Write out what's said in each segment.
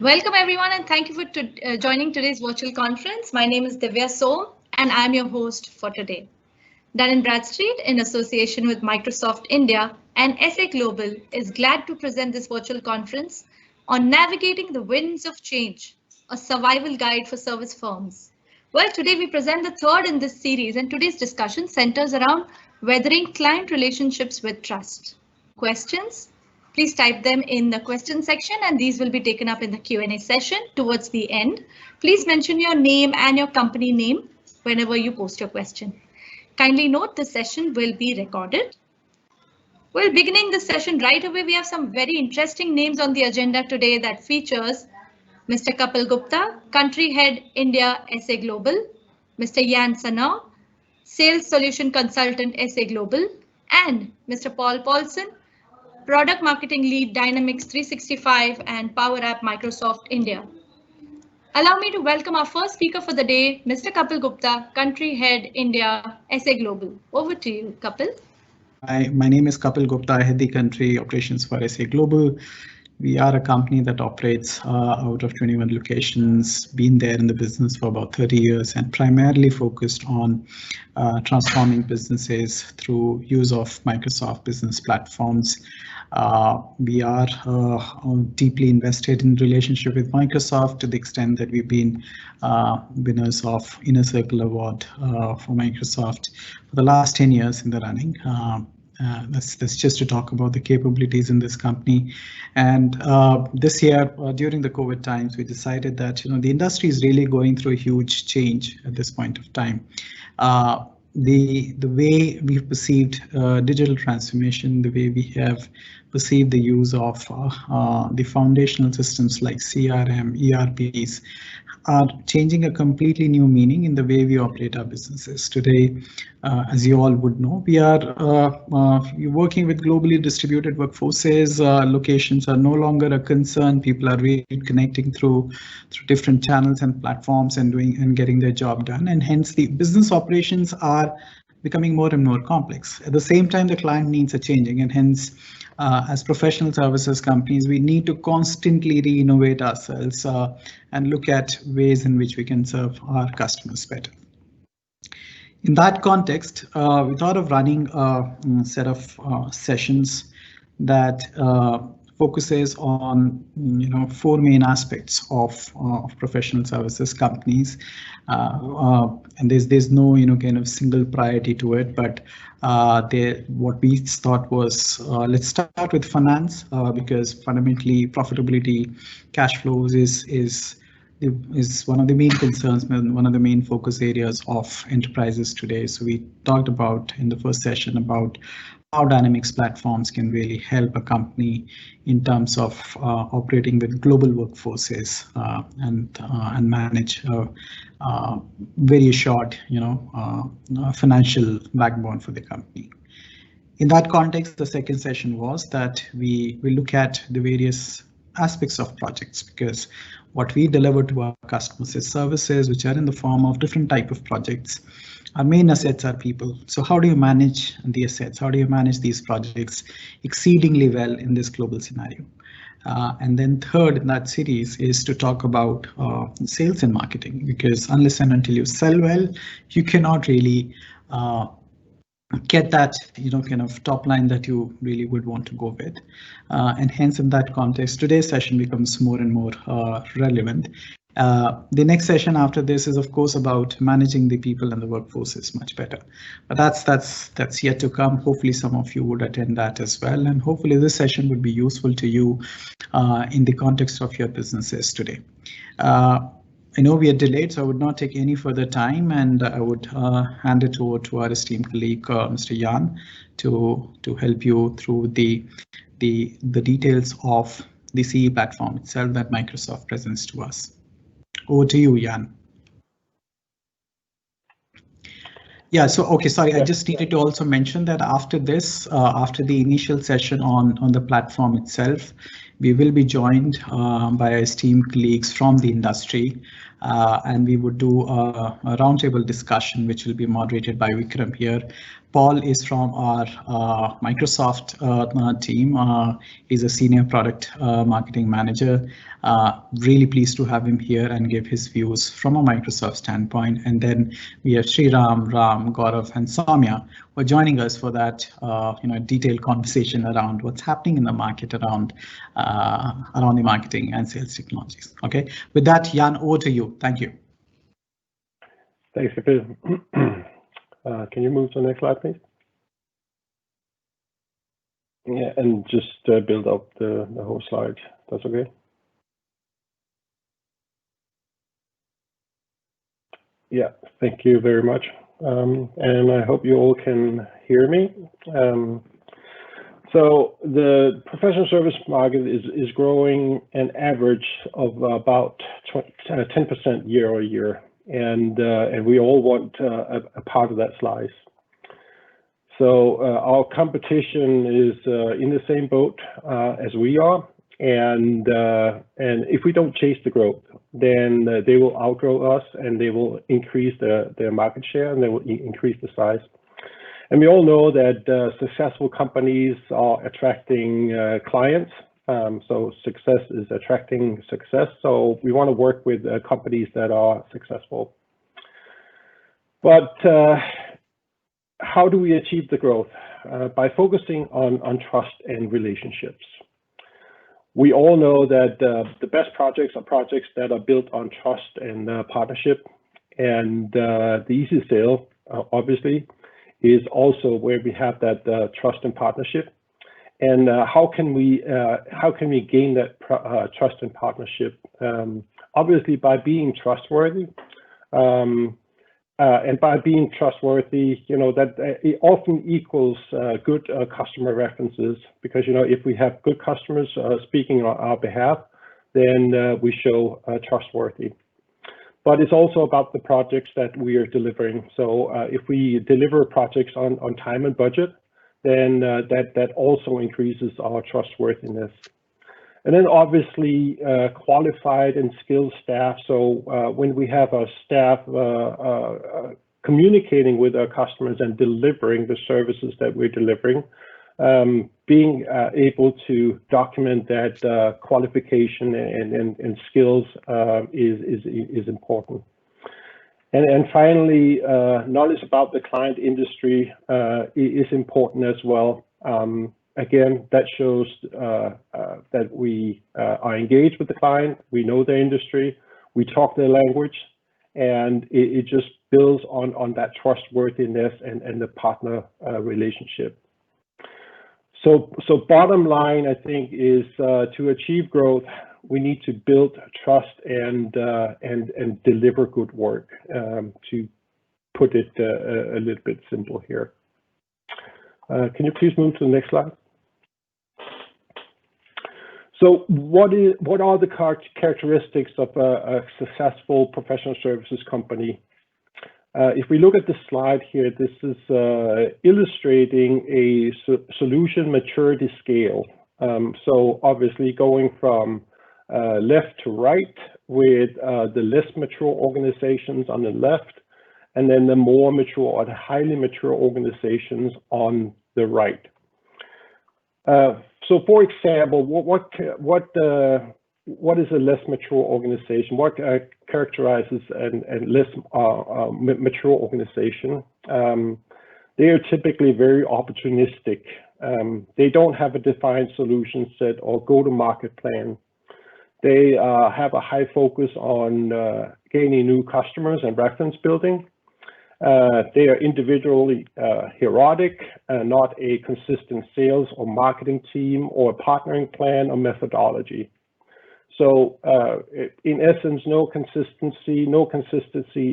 Welcome everyone and thank you for joining today's virtual conference. My name is Divya Som and I'm your host for today. Dun& Bradstreet, in association with Microsoft India and sa.global, is glad to present this virtual conference on navigating the winds of change, a survival guide for service firms. Well, today we present the third in this series and today's discussion centers around weathering client relationships with trust. Questions? Please type them in the question section and these will be taken up in the Q&A session towards the end. Please mention your name and your company name whenever you post your question. Kindly note the session will be recorded. Well, beginning the session right away, we have some very interesting names on the agenda today that features Mr. Kapil Gupta, Country Head India SA Global, Mr. Yan Sana, Sales Solution Consultant SA Global, and Mr. Paul Paulson, Product Marketing Lead Dynamics 365 and Power App Microsoft India. Allow me to welcome our first speaker for the day, Mr. Kapil Gupta, Country Head India SA Global. Over to you, Kapil. Hi, my name is Kapil Gupta. I head the country operations for SA Global. We are a company that operates out of 21 locations, been there in the business for about 30 years and primarily focused on transforming businesses through use of Microsoft business platforms. We are deeply invested in relationship with Microsoft to the extent that we've been winners of Inner Circle Award for Microsoft for the last 10 years in the running. That's just to talk about the capabilities in this company. And this year, during the COVID times, we decided that the industry is really going through a huge change at this point of time. The way we've perceived digital transformation, the way we have perceived the use of the foundational systems like CRM, ERPs, are changing a completely new meaning in the way we operate our businesses. Today, as you all would know, we are working with globally distributed workforces. Locations are no longer a concern. People are really connecting through different channels and platforms and getting their job done. And hence the business operations are becoming more and more complex. At the same time, the client needs are changing, and hence as professional services companies, we need to constantly re-innovate ourselves and look at ways in which we can serve our customers better. In that context, we thought of running a set of sessions that focuses on four main aspects of professional services companies, and there's no kind of single priority to it, but what we thought was let's start with finance because fundamentally profitability, cash flows is one of the main concerns, one of the main focus areas of enterprises today. So we talked about in the first session about how Dynamics platforms can really help a company in terms of operating with global workforces and manage very short, financial backbone for the company. In that context, the second session was that we look at the various aspects of projects, because what we deliver to our customers is services which are in the form of different type of projects. Our main assets are people. So how do you manage the assets? How do you manage these projects exceedingly well in this global scenario? And then third in that series is to talk about sales and marketing, because unless and until you sell well, you cannot really get that kind of top line that you really would want to go with. And hence in that context, today's session becomes more and more relevant. The next session after this is of course about managing the people and the workforces much better, but that's yet to come. Hopefully some of you would attend that as well, and hopefully this session would be useful to you in the context of your businesses today. I know we are delayed, so I would not take any further time, and I would hand it over to our esteemed colleague, Mr. Yan, to help you through the details of the CE platform itself that Microsoft presents to us. Over to you, Yan. Yeah, so okay, sorry, I just needed to also mention that after this, after the initial session on the platform itself, We will be joined by our esteemed colleagues from the industry, and we would do a roundtable discussion, which will be moderated by Vikram here. Paul is from our Microsoft team. He's a senior product marketing manager. Really pleased to have him here and give his views from a Microsoft standpoint. And then we have Sriram, Ram, Gaurav, and Soumya who are joining us for that detailed conversation around what's happening in the market around the marketing and sales technologies. Okay, with that, Jan, over to you. Thank you. Thanks, Kapil. Can you move to the next slide, please? Yeah, and just build up the whole slide. That's okay. Yeah, thank you very much. And I hope you all can hear me. So the professional service market is growing an average of about 10% year over year. And we all want a part of that slice. So our competition is in the same boat as we are, and if we don't chase the growth, then they will outgrow us, and they will increase their market share, and they will increase the size. And we all know that successful companies are attracting clients. So success is attracting success. So we want to work with companies that are successful. But how do we achieve the growth? By focusing on trust and relationships. We all know that the best projects are projects that are built on trust and partnership. And the easy sale, obviously, is also where we have that trust and partnership. And how can we gain that trust and partnership? Obviously, by being trustworthy. And by being trustworthy, that it often equals good customer references, because if we have good customers speaking on our behalf, then we show trustworthy. But it's also about the projects that we are delivering. So if we deliver projects on time and budget, then that also increases our trustworthiness. And then obviously qualified and skilled staff. So when we have our staff communicating with our customers and delivering the services that we're delivering, being able to document that qualification and skills is important. And finally, knowledge about the client industry is important as well. Again, that shows that we are engaged with the client, we know their industry, we talk their language, and it just builds on that trustworthiness and the partner relationship. So bottom line, I think, is to achieve growth, we need to build trust and deliver good work, to put it a little bit simple here. Can you please move to the next slide? So what are the characteristics of a successful professional services company? If we look at the slide here, this is illustrating a solution maturity scale. So obviously going from left to right, with the less mature organizations on the left, and then the more mature or the highly mature organizations on the right. So, for example, what is a less mature organization? What characterizes a less mature organization? They are typically very opportunistic. They don't have a defined solution set or go-to-market plan. They have a high focus on gaining new customers and reference building. They are individually heroic, not a consistent sales or marketing team or partnering plan or methodology. So in essence, no consistency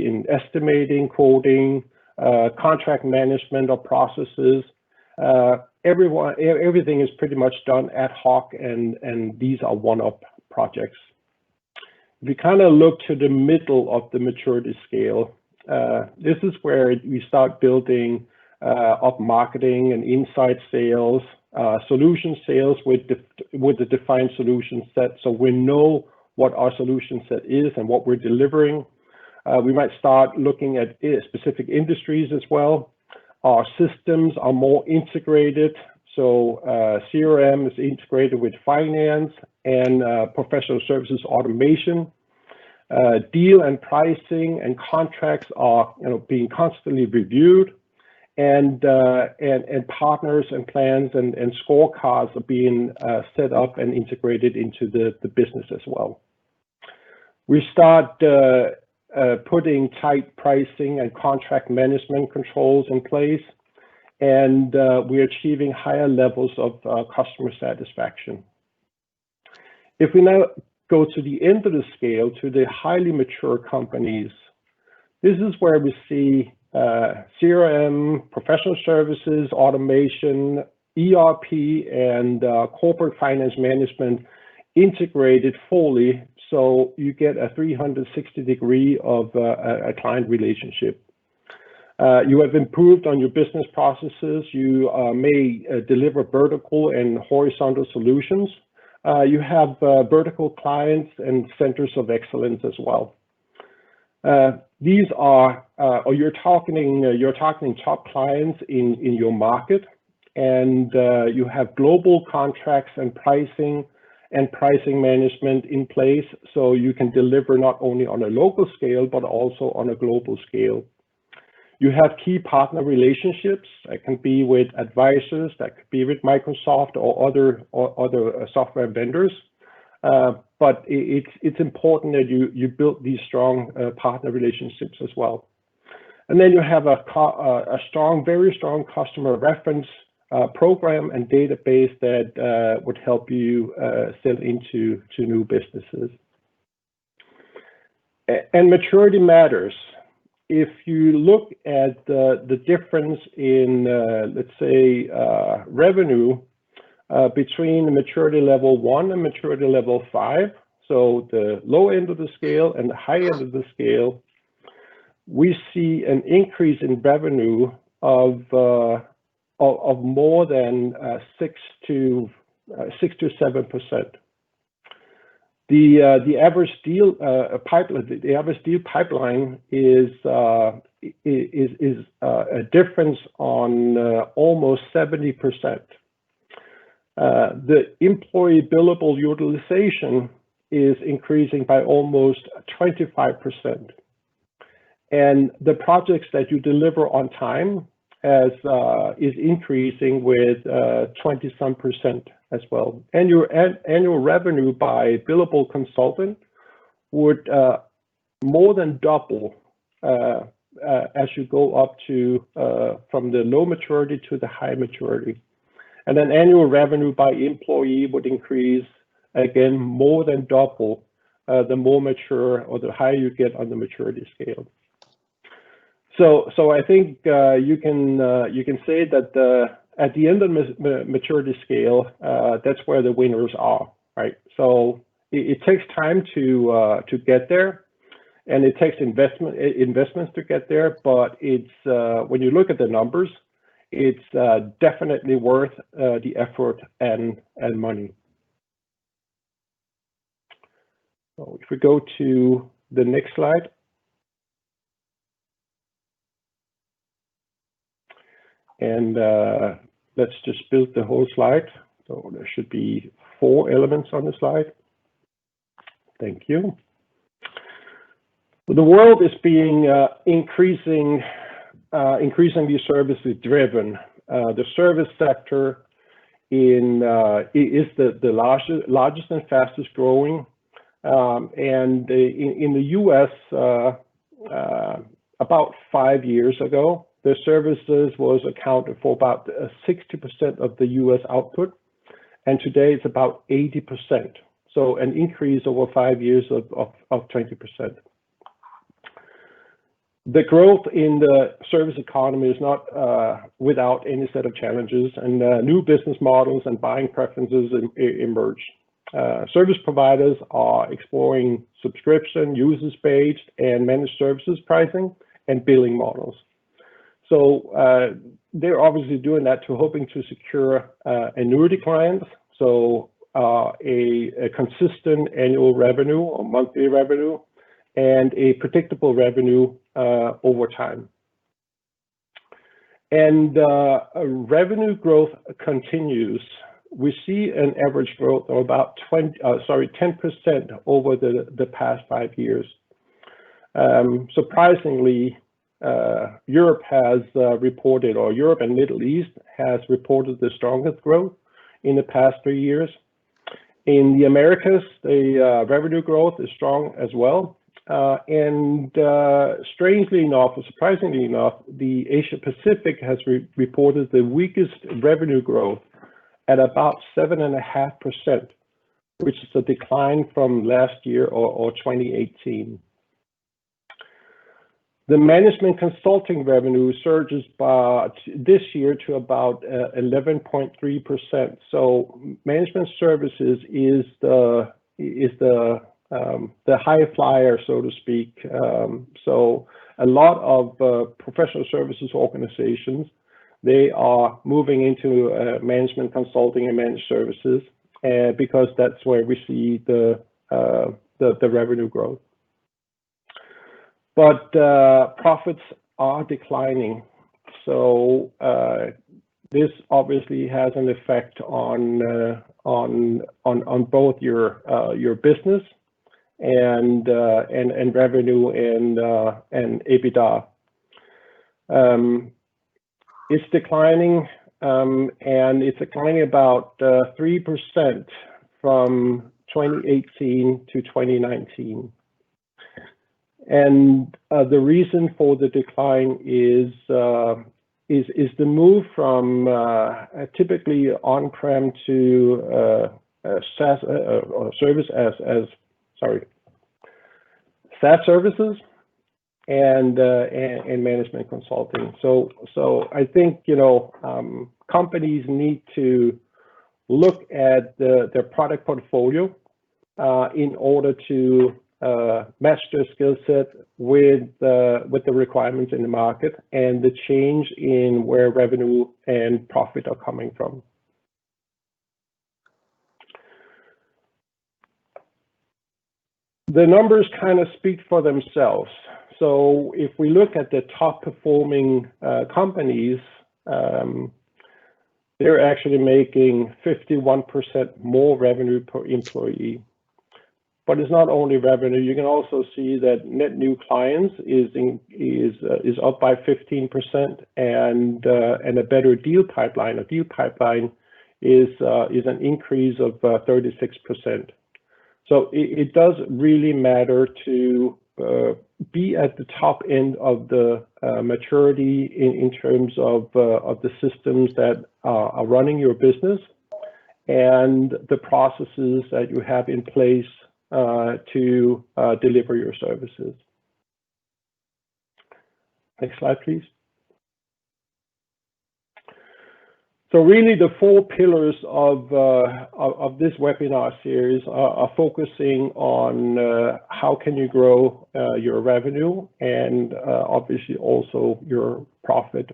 in estimating, quoting, contract management or processes. Everything is pretty much done ad hoc, and these are one-off projects. If you kind of look to the middle of the maturity scale, this is where we start building up marketing and inside sales, solution sales with the defined solution set. So we know what our solution set is and what we're delivering. We might start looking at specific industries as well. Our systems are more integrated. So CRM is integrated with finance and professional services automation. Deal and pricing and contracts are being constantly reviewed, and partners and plans and scorecards are being set up and integrated into the business as well. We start putting tight pricing and contract management controls in place, and we're achieving higher levels of customer satisfaction. If we now go to the end of the scale, to the highly mature companies, this is where we see CRM, professional services, automation, ERP, and corporate finance management integrated fully, so you get a 360-degree of a client relationship. You have improved on your business processes. You may deliver vertical and horizontal solutions. You have vertical clients and centers of excellence as well. These are, or you're talking top clients in your market, and you have global contracts and pricing management in place, so you can deliver not only on a local scale but also on a global scale. You have key partner relationships. That can be with advisors, that could be with Microsoft or other software vendors. But it's important that you build these strong partner relationships as well. And then you have a very strong customer reference program and database that would help you sell into new businesses. And maturity matters. If you look at the difference in, let's say, revenue between maturity level 1 and maturity level 5, so the low end of the scale and the high end of the scale, we see an increase in revenue of more than 6 to 7%. The average deal pipeline is a difference on almost 70%. The employee billable utilization is increasing by almost 25%, and the projects that you deliver on time is increasing with 20-some% as well. And your annual revenue by billable consultant would more than double as you go up to from the low maturity to the high maturity. And then annual revenue by employee would increase again more than double the more mature or the higher you get on the maturity scale. So I think you can say that at the end of the maturity scale, that's where the winners are, right? So it takes time to get there, and it takes investments to get there. But it's when you look at the numbers, it's definitely worth the effort and money. So if we go to the next slide. And let's just build the whole slide. So there should be 4 elements on the slide. Thank you. The world is being increasingly services driven. The service sector is the largest and fastest growing. And in the US, about 5 years ago, the services was accounted for about 60% of the US output, and today it's about 80%. So an increase over 5 years of 20%. The growth in the service economy is not without any set of challenges, and new business models and buying preferences emerge. Service providers are exploring subscription, usage-based, and managed services pricing and billing models. So they're obviously doing that to hoping to secure annuity clients, so a consistent annual revenue or monthly revenue, and a predictable revenue over time. And revenue growth continues. We see an average growth of about 10% over the past 5 years. Surprisingly, Europe has reported, or Europe and Middle East has reported the strongest growth in the past 3 years. In the Americas, the revenue growth is strong as well. And strangely enough, or surprisingly enough, the Asia Pacific has reported the weakest revenue growth at about 7.5%, which is a decline from last year or 2018. The management consulting revenue surges this year to about 11.3%. So management services is the high flyer, so to speak. So a lot of professional services organizations, they are moving into management consulting and managed services because that's where we see the revenue growth. But profits are declining. So this obviously has an effect on both your business and revenue and EBITDA. It's declining, and it's declining about 3% from 2018 to 2019. And the reason for the decline is the move from typically on-prem to SaaS or service as SaaS services and management consulting. So I think companies need to look at their product portfolio in order to match their skill set with the requirements in the market and the change in where revenue and profit are coming from. The numbers kind of speak for themselves. So if we look at the top performing companies, they're actually making 51% more revenue per employee. But it's not only revenue. You can also see that net new clients is up by 15%, and a better deal pipeline. A deal pipeline is an increase of 36%. So it does really matter to be at the top end of the maturity in terms of the systems that are running your business and the processes that you have in place to deliver your services. Next slide, please. So really the 4 pillars of this webinar series are focusing on how can you grow your revenue and obviously also your profit.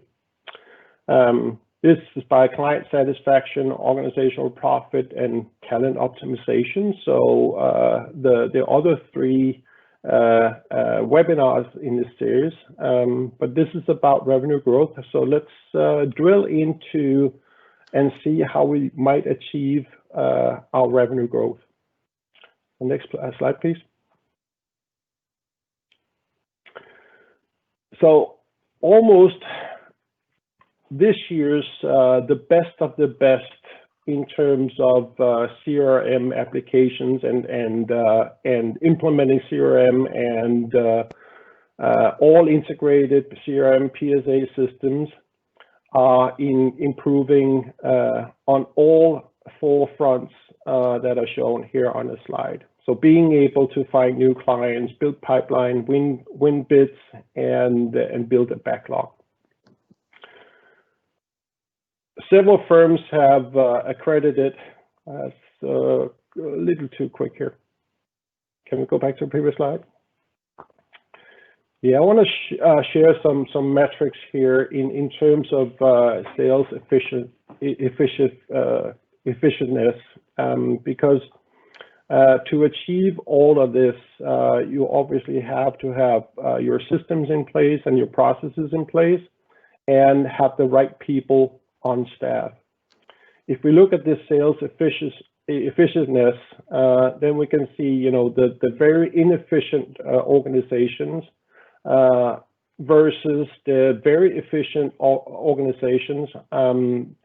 This is by client satisfaction, organizational profit, and talent optimization. So the other 3 webinars in this series, but this is about revenue growth. So let's drill into and see how we might achieve our revenue growth. The next slide, please. So almost this year's the best of the best in terms of CRM applications and implementing CRM and all integrated CRM PSA systems are in improving on all 4 fronts that are shown here on the slide. So being able to find new clients, build pipeline, win bids, and build a backlog. Several firms have accredited as a little too quick here. Can we go back to the previous slide? Yeah, I want to share some metrics here in terms of sales efficientness, because to achieve all of this, you obviously have to have your systems in place and your processes in place, and have the right people on staff. If we look at this sales efficientness, then we can see, you know, the very inefficient organizations versus the very efficient organizations.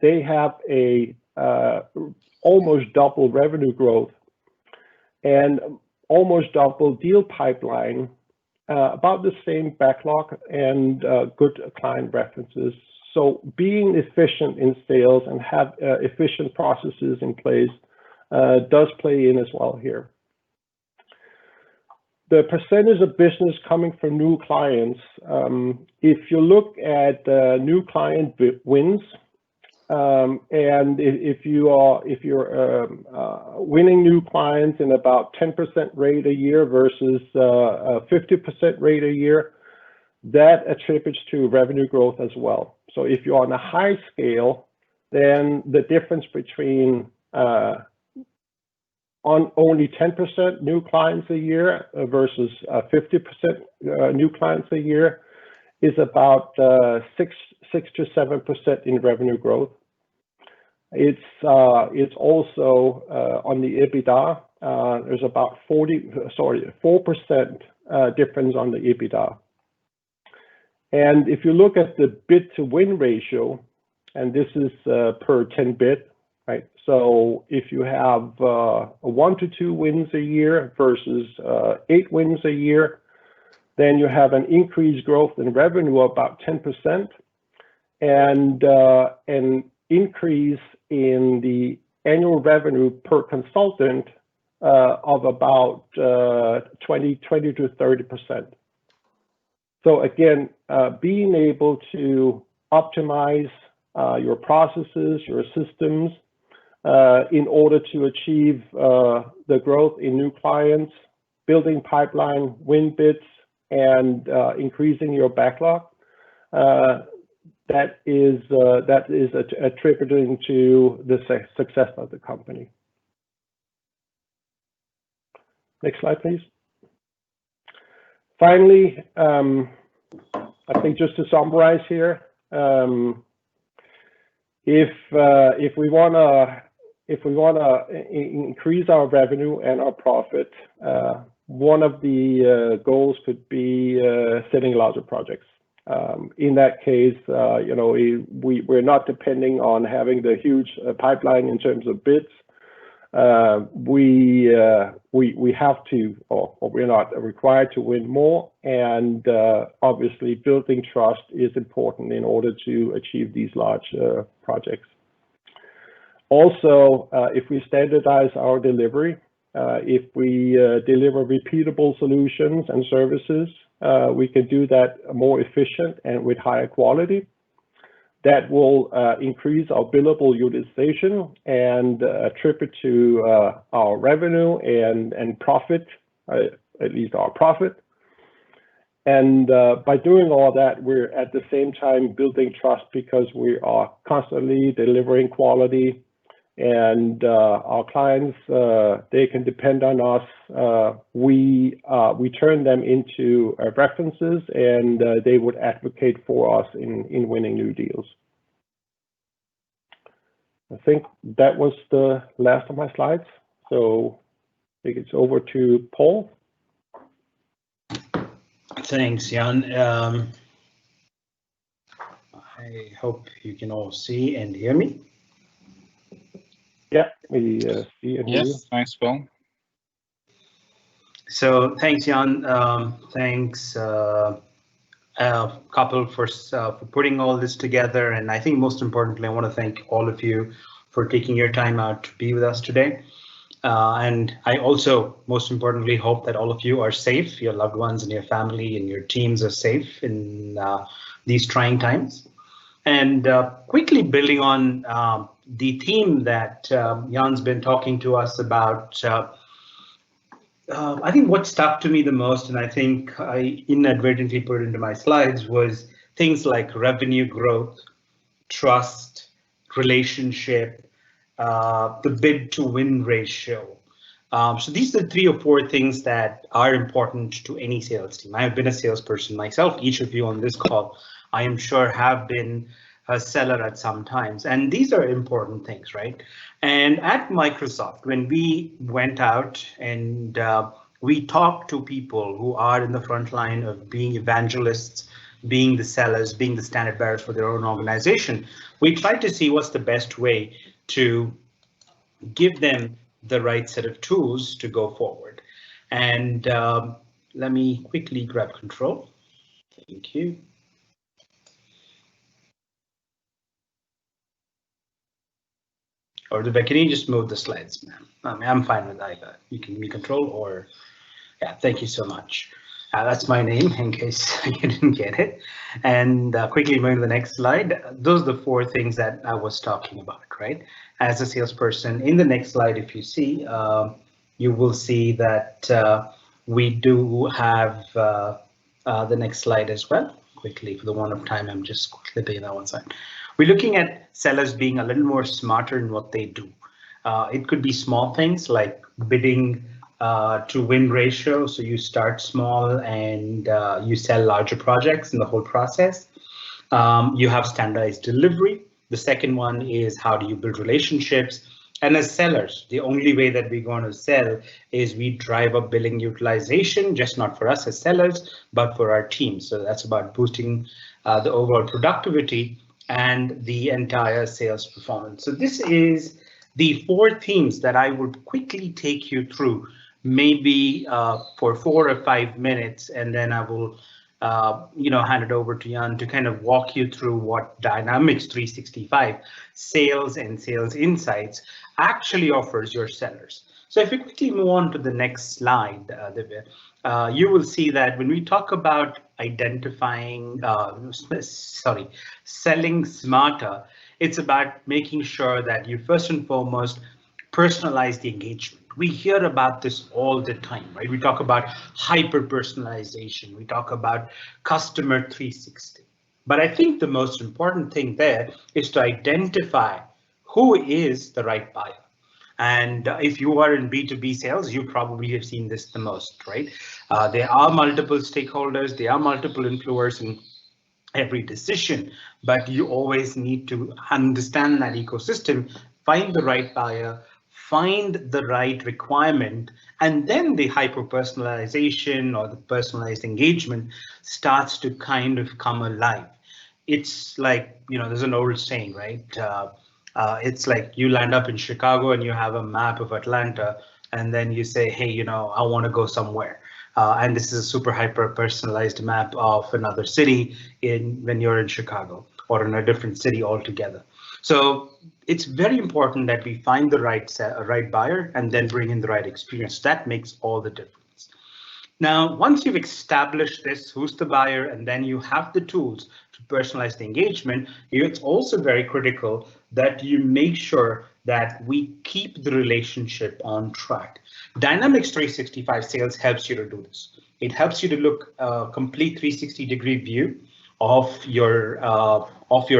They have a almost double revenue growth and almost double deal pipeline, about the same backlog and good client references. So being efficient in sales and have efficient processes in place does play in as well here. The percentage of business coming from new clients, if you look at new client wins, and if you're winning new clients in about 10% rate a year versus 50% rate a year, that attributes to revenue growth as well. So if you're on a high scale, then the difference between on only 10% new clients a year versus 50% new clients a year is about 6 to 7% in revenue growth. It's also on the EBITDA. There's about 4% difference on the EBITDA. And if you look at the bid to win ratio, and this is per 10 bid, right? So if you have 1 to 2 wins a year versus 8 wins a year, then you have an increased growth in revenue of about 10%, and an increase in the annual revenue per consultant of about 20 to 30%. So again, being able to optimize your processes, your systems, in order to achieve the growth in new clients, building pipeline, win bids, and increasing your backlog, that is attributing to the success of the company. Next slide, please. Finally, I think just to summarize here, if we wanna increase our revenue and our profit, one of the goals could be setting larger projects. In that case, you know, we're not depending on having the huge pipeline in terms of bids. We have to, or we're not required to win more, and obviously building trust is important in order to achieve these large projects. Also, if we standardize our delivery, if we deliver repeatable solutions and services, we can do that more efficient and with higher quality. That will increase our billable utilization and attribute to our revenue and profit, at least our profit. And by doing all that, we're at the same time building trust, because we are constantly delivering quality, and our clients, they can depend on us. We turn them into references, and they would advocate for us in winning new deals. I think that was the last of my slides, so I think it's over to Paul. Thanks, Jan. I hope you can all see and hear me. Yeah, we see and hear you. Yes, thanks, Paul. So thanks, Jan. Thanks, Kapil, for putting all this together. And I think most importantly, I want to thank all of you for taking your time out to be with us today. And I also, most importantly, hope that all of you are safe, your loved ones and your family and your teams are safe in these trying times. And quickly building on the theme that Jan's been talking to us about, I think what stuck to me the most, and I think I inadvertently put into my slides, was things like revenue growth, trust, relationship, the bid to win ratio. So these are the 3 or 4 things that are important to any sales team. I have been a salesperson myself. Each of you on this call, I am sure, have been a seller at some times. And these are important things, right? And at Microsoft, when we went out and we talked to people who are in the front line of being evangelists, being the sellers, being the standard bearers for their own organization, we tried to see what's the best way to give them the right set of tools to go forward. And let me quickly grab control. Thank you. Or can you just move the slides, ma'am? I mean, I'm fine with either. You can be control or, yeah, thank you so much. That's my name in case you didn't get it. And quickly moving to the next slide. Those are the 4 things that I was talking about, right? As a salesperson, in the next slide, if you see, you will see that we do have the next slide as well. Quickly, for the want of time, I'm just clipping that one side. We're looking at sellers being a little more smarter in what they do. It could be small things like bidding to win ratio. So you start small and you sell larger projects in the whole process. You have standardized delivery. The second one is how do you build relationships? And as sellers, the only way that we're going to sell is we drive up billing utilization, just not for us as sellers, but for our team. So that's about boosting the overall productivity and the entire sales performance. So this is the 4 themes that I would quickly take you through, maybe for 4 or 5 minutes, and then I will hand it over to Jan to kind of walk you through what Dynamics 365 sales and sales insights actually offers your sellers. So if we quickly move on to the next slide, Divya, you will see that when we talk about identifying, selling smarter, it's about making sure that you first and foremost personalize the engagement. We hear about this all the time, right? We talk about hyper personalization. We talk about customer 360. But I think the most important thing there is to identify who is the right buyer. And if you are in B2B sales, you probably have seen this the most, right? There are multiple stakeholders, there are multiple influencers in every decision, but you always need to understand that ecosystem, find the right buyer, find the right requirement, and then the hyper-personalization or the personalized engagement starts to kind of come alive. It's like, there's an old saying, right? It's like you land up in Chicago and you have a map of Atlanta, and then you say, hey, I want to go somewhere. And this is a super hyper personalized map of another city when you're in Chicago or in a different city altogether. So it's very important that we find the right buyer and then bring in the right experience. That makes all the difference. Now, once you've established this, who's the buyer, and then you have the tools to personalize the engagement, it's also very critical that you make sure that we keep the relationship on track. Dynamics 365 sales helps you to do this. It helps you to look a complete 360-degree view of your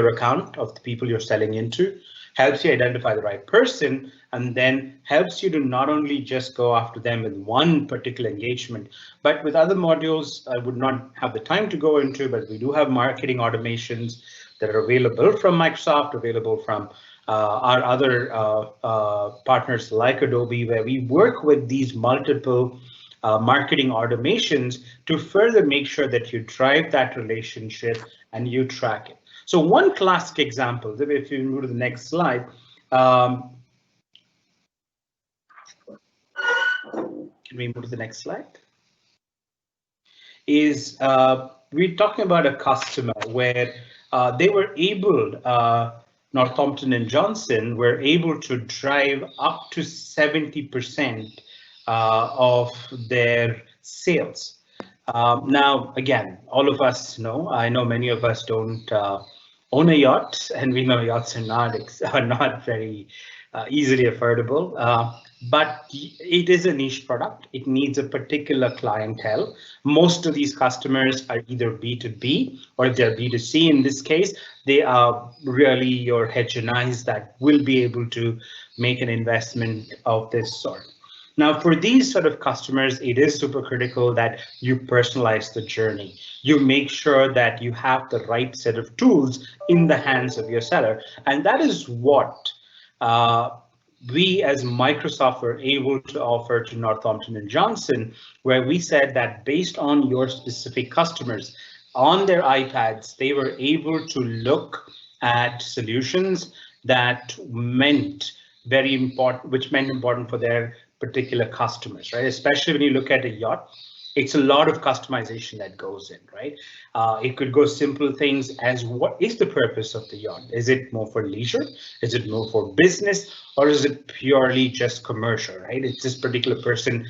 account, of the people you're selling into, helps you identify the right person, and then helps you to not only just go after them with one particular engagement, but with other modules I would not have the time to go into, but we do have marketing automations that are available from Microsoft, available from our other partners like Adobe, where we work with these multiple marketing automations to further make sure that you drive that relationship and you track it. So one classic example, if you move to the next slide, can we move to the next slide? Is we're talking about a customer where they were able, Northampton and Johnson were able to drive up to 70% of their sales. Now, again, all of us know, I know many of us don't own a yacht, and we know yachts are not very easily affordable. but it is a niche product. It needs a particular clientele. Most of these customers are either B2B or if they're B2C in this case, they are really your HNIs that will be able to make an investment of this sort. Now, for these sort of customers, it is super critical that you personalize the journey. You make sure that you have the right set of tools in the hands of your seller. And that is what we as Microsoft were able to offer to Northampton and Johnson, where we said that based on your specific customers on their iPads, they were able to look at solutions that meant very important, which meant important for their particular customers, right? Especially when you look at a yacht, it's a lot of customization that goes in, right? It could go simple things as what is the purpose of the yacht? Is it more for leisure? Is it more for business? Or is it purely just commercial, right? It's this particular person,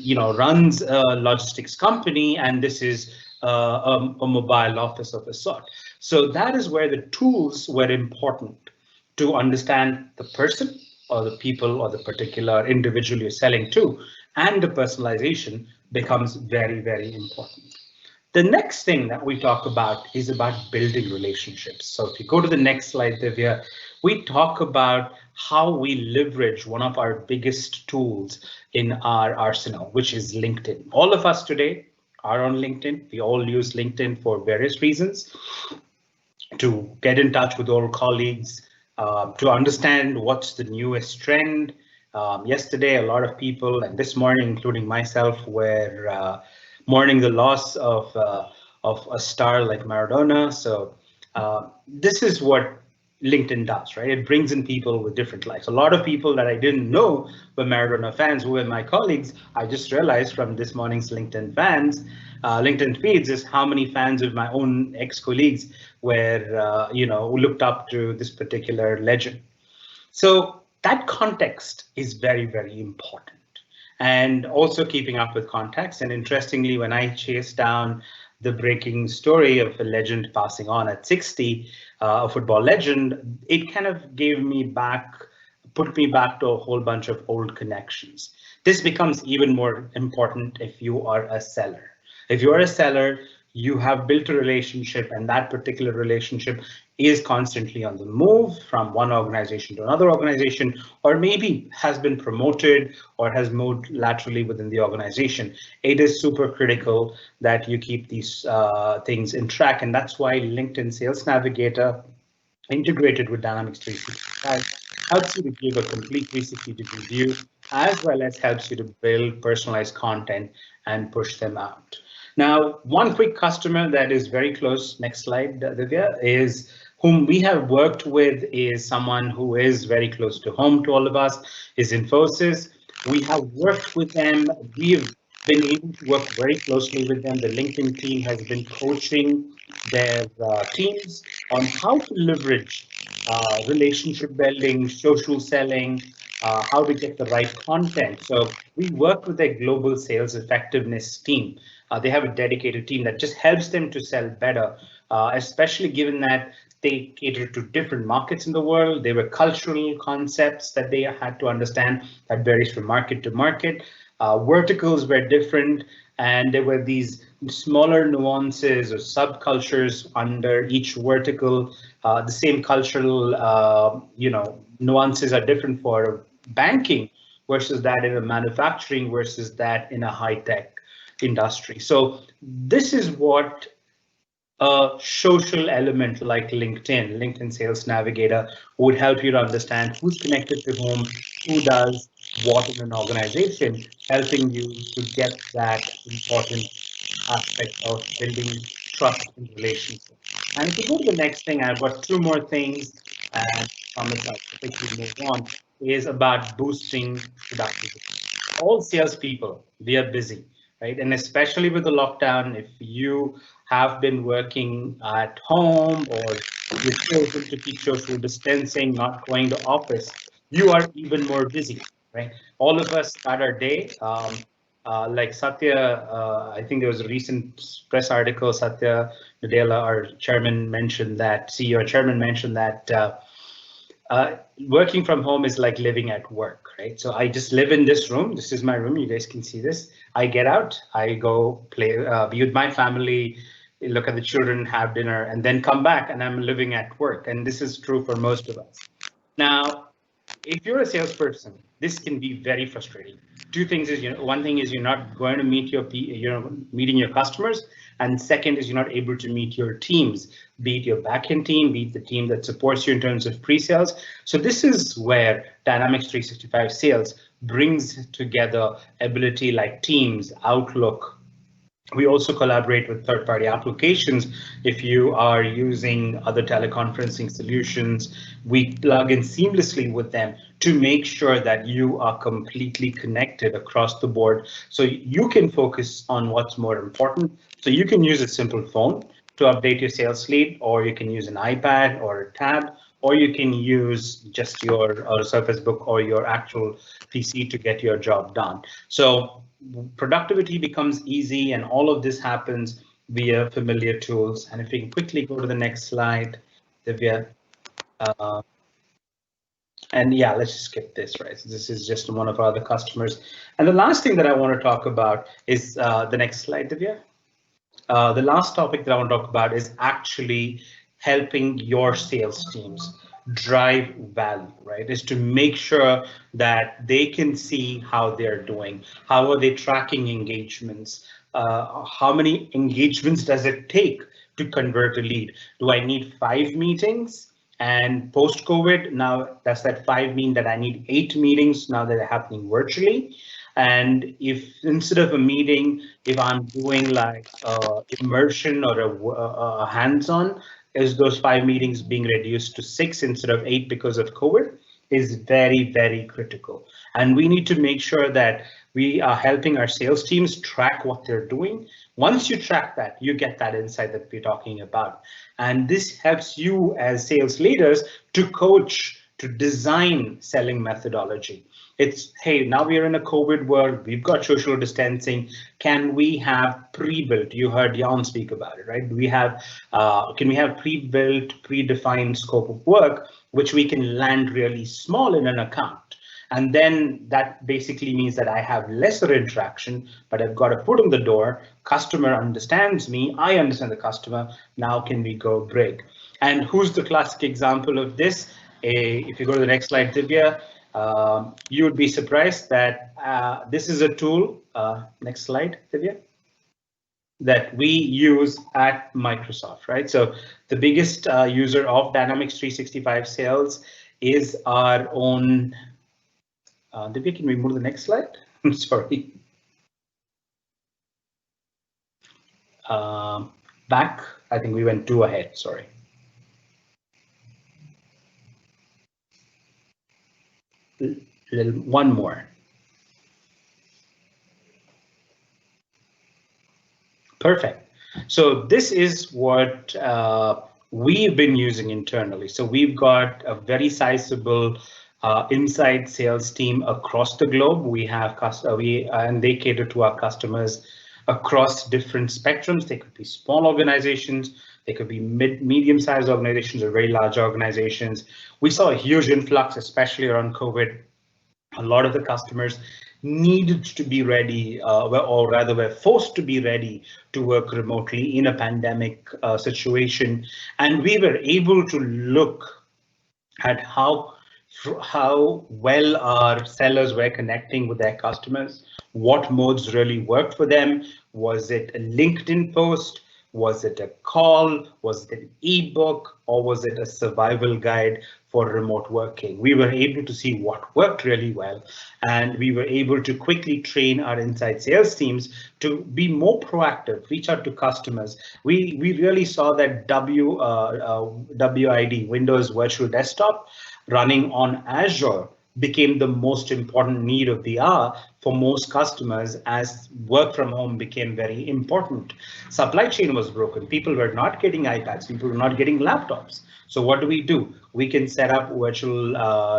runs a logistics company, and this is a mobile office of a sort. So that is where the tools were important to understand the person or the people or the particular individual you're selling to, and the personalization becomes very, very important. The next thing that we talk about is about building relationships. So if you go to the next slide, Divya, we talk about how we leverage one of our biggest tools in our arsenal, which is LinkedIn. All of us today are on LinkedIn. We all use LinkedIn for various reasons, to get in touch with old colleagues, to understand what's the newest trend. Yesterday, a lot of people, and this morning, including myself, were mourning the loss of a star like Maradona. So this is what LinkedIn does, right? It brings in people with different lives. A lot of people that I didn't know were Maradona fans, who were my colleagues. I just realized from this morning's LinkedIn feeds is how many fans of my own ex-colleagues were, who looked up to this particular legend. So that context is very, very important. And also keeping up with context. And interestingly, when I chased down the breaking story of a legend passing on at 60, a football legend, it kind of put me back to a whole bunch of old connections. This becomes even more important if you are a seller. If you are a seller, you have built a relationship, and that particular relationship is constantly on the move from one organization to another organization, or maybe has been promoted or has moved laterally within the organization. It is super critical that you keep these things in track, and that's why LinkedIn Sales Navigator integrated with Dynamics 365 helps you to give a complete 360-degree view, as well as helps you to build personalized content and push them out. Now, one quick customer that is very close, next slide, Divya, is whom we have worked with, is someone who is very close to home to all of us, is Infosys. We have worked with them. We've been able to work very closely with them. The LinkedIn team has been coaching their teams on how to leverage relationship building, social selling, how to get the right content. So we work with their global sales effectiveness team. They have a dedicated team that just helps them to sell better, especially given that they cater to different markets in the world. There were cultural concepts that they had to understand that varies from market to market. Verticals were different, and there were these smaller nuances or subcultures under each vertical. The same cultural, nuances are different for banking versus that in a manufacturing versus that in a high-tech industry. So this is what a social element like LinkedIn Sales Navigator would help you to understand who's connected to whom, who does what in an organization, helping you to get that important aspect of building trust and relationship. And if you go to the next thing, I've got two more things, and Thomas, I think we move on, is about boosting productivity. All salespeople, we are busy, right? And especially with the lockdown, if you have been working at home or you're chosen to keep social distancing, not going to office, you are even more busy, right? All of us start our day. Like Satya, I think there was a recent press article, Satya Nadella, our chairman, mentioned that, CEO chairman mentioned that working from home is like living at work, right? So I just live in this room. This is my room. You guys can see this. I get out, I go play, be with my family, look at the children, have dinner, and then come back, and I'm living at work. And this is true for most of us. Now, if you're a salesperson, this can be very frustrating. Two things is, one thing is you're not going to meet meeting your customers, and second is you're not able to meet your teams, be it your backend team, be it the team that supports you in terms of pre-sales. So this is where Dynamics 365 Sales brings together ability like Teams, Outlook. We also collaborate with third-party applications. If you are using other teleconferencing solutions, we plug in seamlessly with them to make sure that you are completely connected across the board, so you can focus on what's more important. So you can use a simple phone to update your sales lead, or you can use an iPad or a tab, or you can use just your Surface Book or your actual PC to get your job done. So productivity becomes easy, and all of this happens via familiar tools. And if we can quickly go to the next slide, Divya. And yeah, let's just skip this, right? So this is just one of our other customers. And the last thing that I want to talk about is the next slide, Divya. The last topic that I want to talk about is actually helping your sales teams drive value, right? Is to make sure that they can see how they're doing, how are they tracking engagements, how many engagements does it take to convert a lead? Do I need 5 meetings? And post-COVID, now does that 5 mean that I need 8 meetings now that they're happening virtually? And if instead of a meeting, if I'm doing like immersion or a hands-on, is those 5 meetings being reduced to 6 instead of 8 because of COVID is very, very critical. And we need to make sure that we are helping our sales teams track what they're doing. Once you track that, you get that insight that we're talking about. And this helps you as sales leaders to coach, to design selling methodology. It's, hey, now we are in a COVID world, we've got social distancing. Can we have pre-built? You heard Jan speak about it, right? Can we have pre-built, predefined scope of work, which we can land really small in an account? And then that basically means that I have lesser interaction, but I've got a foot in the door. Customer understands me, I understand the customer. Now can we go big? And who's the classic example of this? If you go to the next slide, Divya, you would be surprised that this is a tool, next slide, Divya, that we use at Microsoft, right? So the biggest user of Dynamics 365 Sales is our own, Divya, can we move to the next slide? I'm sorry. Back, I think we went 2 ahead, sorry. One more. Perfect. So this is what we've been using internally. So we've got a very sizable inside sales team across the globe. We have and they cater to our customers across different spectrums. They could be small organizations, they could be medium-sized organizations or very large organizations. We saw a huge influx, especially around COVID. A lot of the customers needed to be ready, or rather were forced to be ready to work remotely in a pandemic situation. And we were able to look at how well our sellers were connecting with their customers, what modes really worked for them. Was it a LinkedIn post? Was it a call? Was it an ebook? Or was it a survival guide for remote working? We were able to see what worked really well, and we were able to quickly train our inside sales teams to be more proactive, reach out to customers. We really saw that WID, Windows Virtual Desktop, running on Azure became the most important need of the hour for most customers as work from home became very important. Supply chain was broken. People were not getting iPads. People were not getting laptops. So what do? We can set up virtual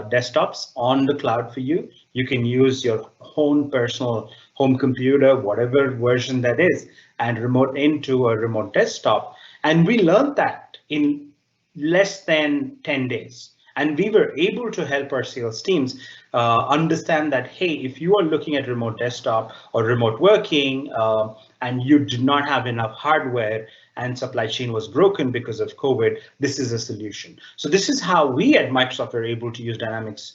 desktops on the cloud for you. You can use your own personal home computer, whatever version that is, and remote into a remote desktop. And we learned that in less than 10 days. And we were able to help our sales teams understand that, hey, if you are looking at remote desktop or remote working and you do not have enough hardware and supply chain was broken because of COVID, this is a solution. So this is how we at Microsoft are able to use Dynamics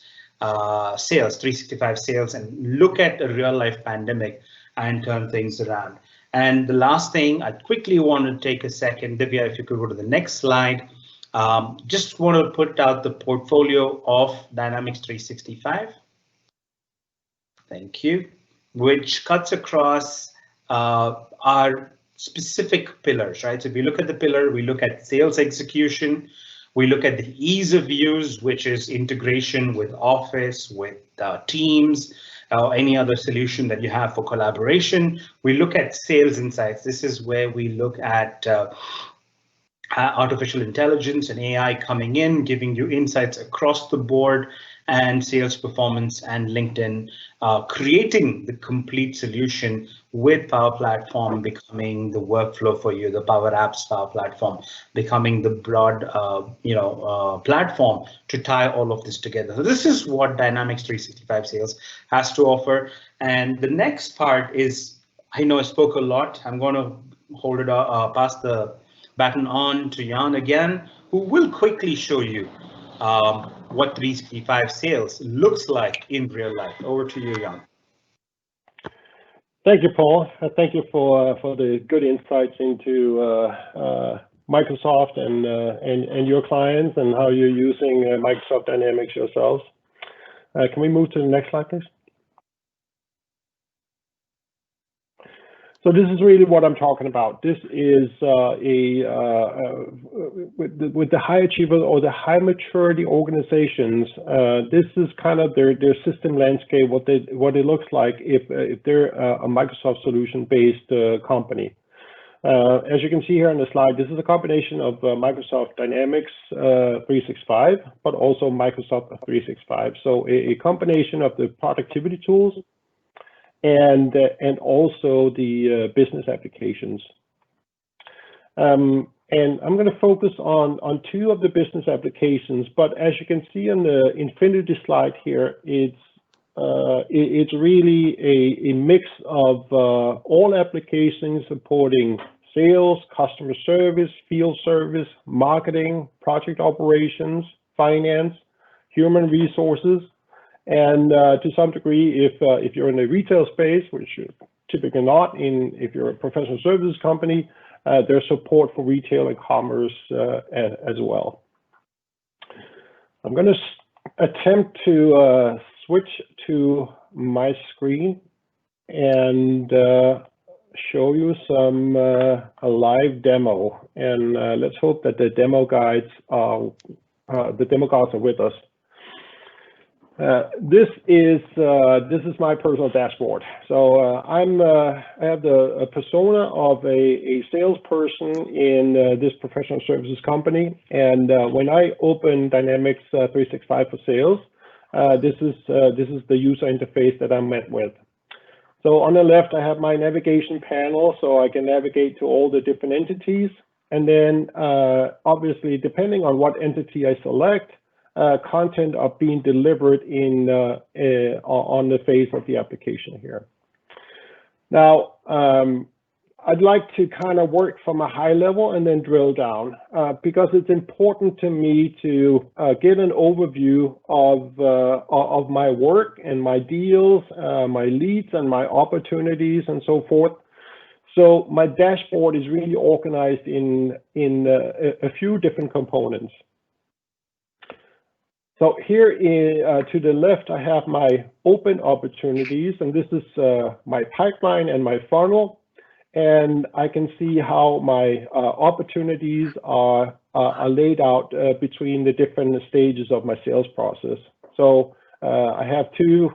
sales, 365 sales, and look at a real life pandemic and turn things around. And the last thing, I quickly want to take a second, Divya, if you could go to the next slide. Just want to put out the portfolio of Dynamics 365. Thank you. Which cuts across our specific pillars, right? So if you look at the pillar, we look at sales execution, we look at the ease of use, which is integration with Office, with Teams, any other solution that you have for collaboration. We look at sales insights. This is where we look at artificial intelligence and AI coming in, giving you insights across the board, and sales performance and LinkedIn, creating the complete solution with Power Platform becoming the workflow for you, the Power Apps Power Platform becoming the broad platform to tie all of this together. So this is what Dynamics 365 Sales has to offer. And the next part is, I know I spoke a lot. I'm going to hold it pass the baton on to Jan again, who will quickly show you what 365 sales looks like in real life. Over to you, Jan. Thank you, Paul. Thank you for the good insights into Microsoft and your clients and how you're using Microsoft Dynamics yourselves. Can we move to the next slide, please? So this is really what I'm talking about. This is with the high achiever or the high maturity organizations. This is kind of their system landscape, what it looks like if they're a Microsoft solution based company. As you can see here on the slide, this is a combination of Microsoft Dynamics 365, but also Microsoft 365. So a combination of the productivity tools and also the business applications. And I'm going to focus on two of the business applications, but as you can see on the Infinity slide here, it's really a mix of all applications supporting sales, customer service, field service, marketing, project operations, finance, human resources, and to some degree, if you're in the retail space, which you're typically not if you're a professional services company, there's support for retail and commerce as well. I'm going to attempt to switch to my screen and show you a live demo. And let's hope that the demo guides are with us. This is my personal dashboard. So I have a persona of a salesperson in this professional services company, and when I open Dynamics 365 for sales, this is the user interface that I'm met with. So on the left, I have my navigation panel, so I can navigate to all the different entities, and then obviously, depending on what entity I select, content are being delivered on the face of the application here. Now, I'd like to kind of work from a high level and then drill down because it's important to me to get an overview of my work and my deals, my leads and my opportunities and so forth. So my dashboard is really organized in a few different components. So here to the left, I have my open opportunities, and this is my pipeline and my funnel. And I can see how my opportunities are laid out between the different stages of my sales process. So I have two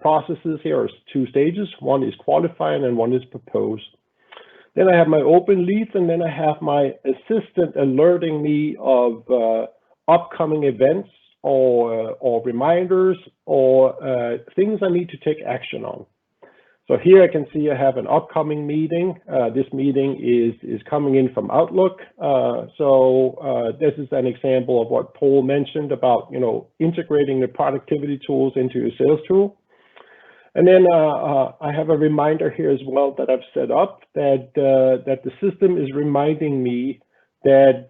processes here, or two stages. One is qualifying and one is propose. Then I have my open leads, and then I have my assistant alerting me of upcoming events, or reminders, or things I need to take action on. So here I can see I have an upcoming meeting. This meeting is coming in from Outlook. This is an example of what Paul mentioned about, integrating the productivity tools into your sales tool. And then I have a reminder here as well that I've set up that the system is reminding me that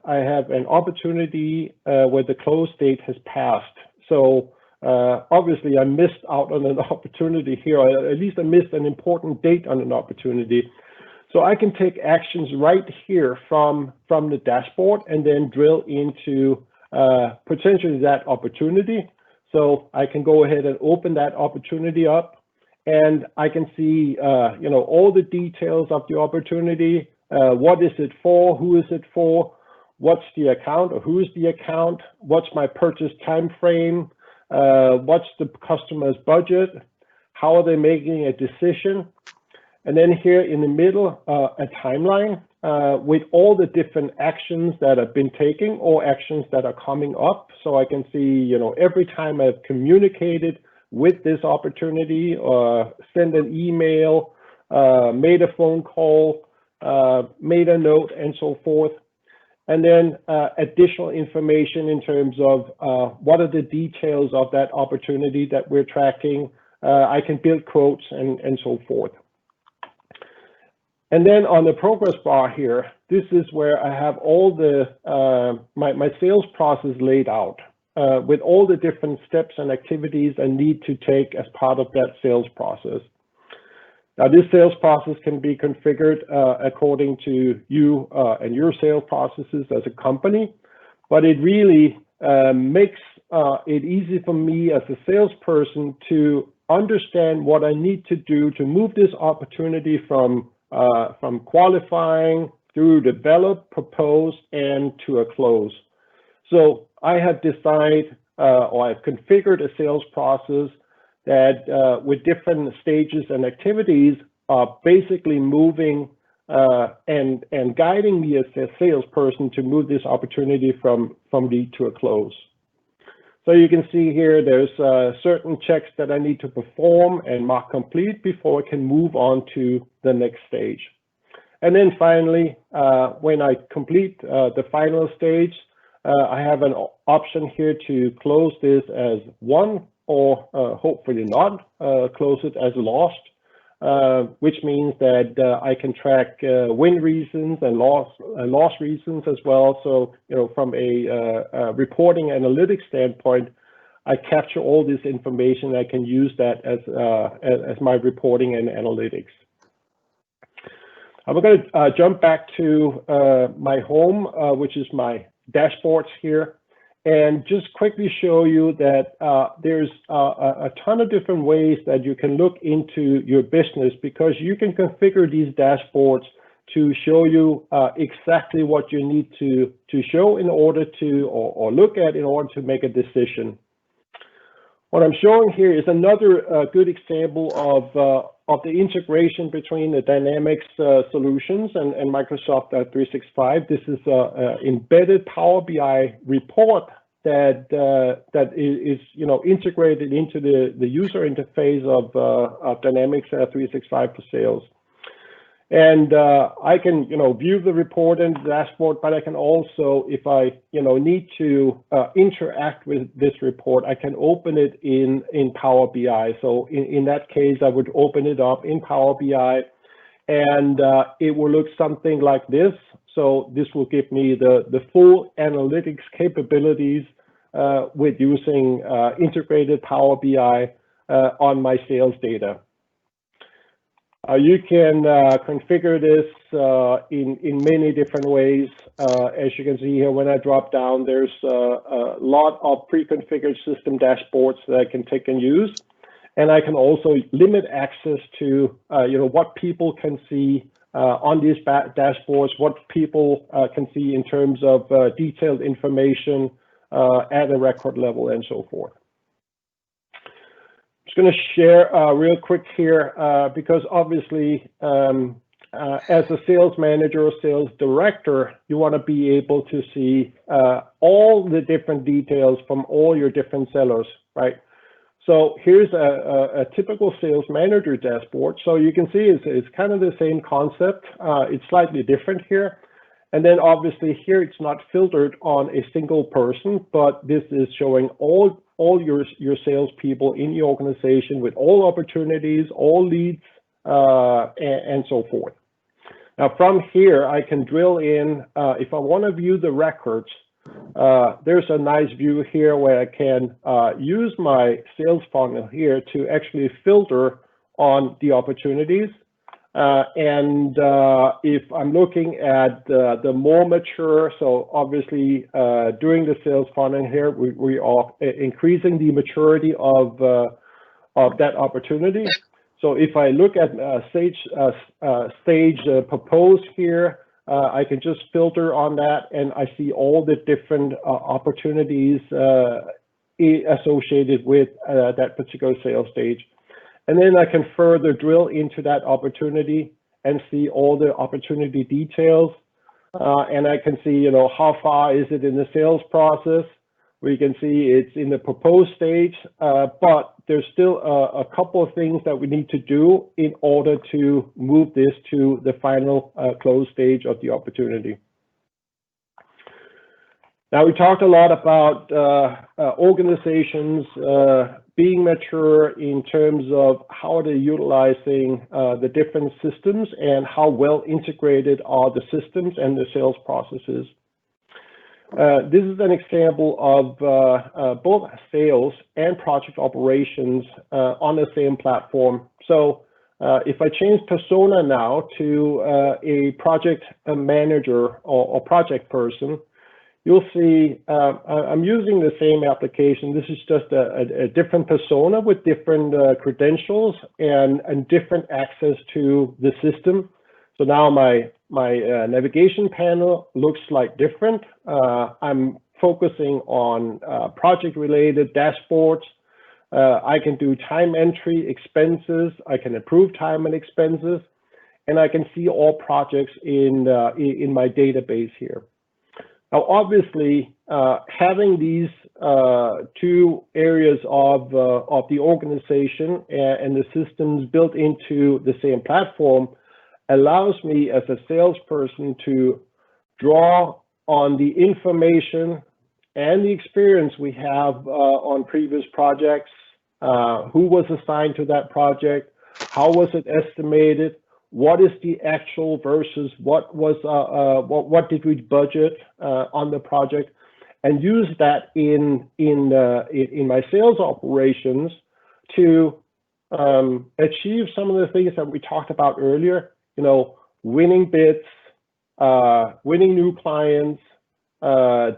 I have an opportunity where the close date has passed. So obviously I missed out on an opportunity here, or at least I missed an important date on an opportunity. So I can take actions right here from the dashboard and then drill into potentially that opportunity. So I can go ahead and open that opportunity up, and I can see all the details of the opportunity. What is it for? Who is it for? What's the account, or who is the account? What's my purchase time frame? What's the customer's budget? How are they making a decision? And then here in the middle, a timeline with all the different actions that have been taken or actions that are coming up. So I can see, every time I've communicated with this opportunity, or sent an email, made a phone call, made a note, and so forth. And then additional information in terms of what are the details of that opportunity that we're tracking. I can build quotes and so forth. And then on the progress bar here, this is where I have all the my sales process laid out with all the different steps and activities I need to take as part of that sales process. Now, this sales process can be configured according to you and your sales processes as a company, but it really makes it easy for me as a salesperson to understand what I need to do to move this opportunity from qualifying through develop, propose, and to a close. So I have decided or I've configured a sales process that with different stages and activities are basically moving and guiding me as a salesperson to move this opportunity from lead to a close. So you can see here there's certain checks that I need to perform and mark complete before I can move on to the next stage. And then finally, when I complete the final stage, I have an option here to close this as won, or hopefully not close it as lost, which means that I can track win reasons and loss reasons as well. So, from a reporting analytics standpoint, I capture all this information. I can use that as my reporting and analytics. I'm going to jump back to my home, which is my dashboards here, and just quickly show you that there's a ton of different ways that you can look into your business, because you can configure these dashboards to show you exactly what you need to show in order to, or look at in order to make a decision. What I'm showing here is another good example of the integration between the Dynamics solutions and Microsoft 365. This is an embedded Power BI report that is integrated into the user interface of Dynamics 365 for Sales. And I can view the report and the dashboard, but I can also, if I need to interact with this report, I can open it in Power BI. So in that case, I would open it up in Power BI, and it will look something like this. So this will give me the full analytics capabilities with using integrated Power BI on my sales data. You can configure this in many different ways. As you can see here, when I drop down, there's a lot of pre-configured system dashboards that I can take and use. And I can also limit access to what people can see on these dashboards, what people can see in terms of detailed information at a record level and so forth. Just going to share real quick here, because obviously as a sales manager or sales director, you want to be able to see all the different details from all your different sellers, right? So here's a typical sales manager dashboard. So you can see it's kind of the same concept. It's slightly different here. And then obviously here it's not filtered on a single person, but this is showing all your salespeople in the organization with all opportunities, all leads, and so forth. Now from here, I can drill in, if I want to view the records, there's a nice view here where I can use my sales funnel here to actually filter on the opportunities. And if I'm looking at the more mature, so obviously during the sales funnel here, we are increasing the maturity of that opportunity. So if I look at stage proposed here, I can just filter on that and I see all the different opportunities associated with that particular sales stage. And then I can further drill into that opportunity and see all the opportunity details. And I can see, how far is it in the sales process? We can see it's in the proposed stage, but there's still a couple of things that we need to do in order to move this to the final close stage of the opportunity. Now, we talked a lot about organizations being mature in terms of how they're utilizing the different systems and how well integrated are the systems and the sales processes. This is an example of both sales and project operations on the same platform. So if I change persona now to a project manager or project person, you'll see I'm using the same application. This is just a different persona with different credentials and different access to the system. So now my navigation panel looks like different. I'm focusing on project-related dashboards. I can do time entry, expenses. I can approve time and expenses, and I can see all projects in my database here. Now, obviously, having these two areas of the organization and the systems built into the same platform allows me as a salesperson to draw on the information and the experience we have on previous projects, who was assigned to that project, how was it estimated, what is the actual versus what did we budget on the project, and use that in my sales operations to achieve some of the things that we talked about earlier. Winning bids, winning new clients,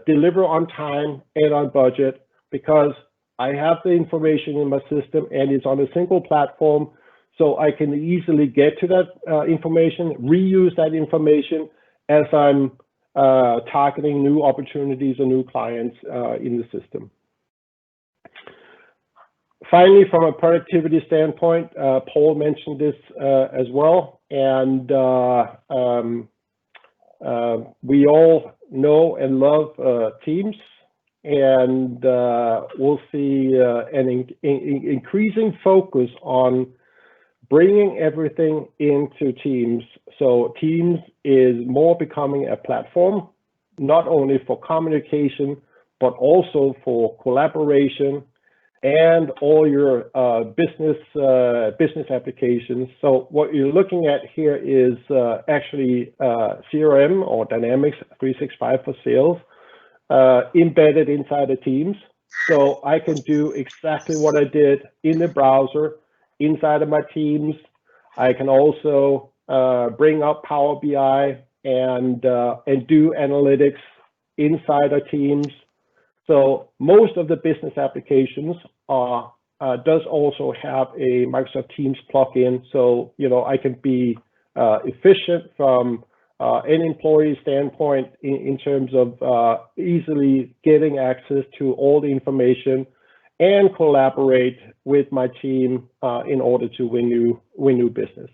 deliver on time and on budget, because I have the information in my system and it's on a single platform, so I can easily get to that information, reuse that information as I'm targeting new opportunities or new clients in the system. Finally, from a productivity standpoint, Paul mentioned this as well, and we all know and love Teams, and we'll see an increasing focus on bringing everything into Teams. So Teams is more becoming a platform, not only for communication, but also for collaboration and all your business applications. So what you're looking at here is actually CRM or Dynamics 365 for sales embedded inside of Teams. So I can do exactly what I did in the browser inside of my Teams. I can also bring up Power BI and do analytics inside of Teams. So most of the business applications does also have a Microsoft Teams plugin. So I can be efficient from an employee standpoint in terms of easily getting access to all the information and collaborate with my team in order to win new business.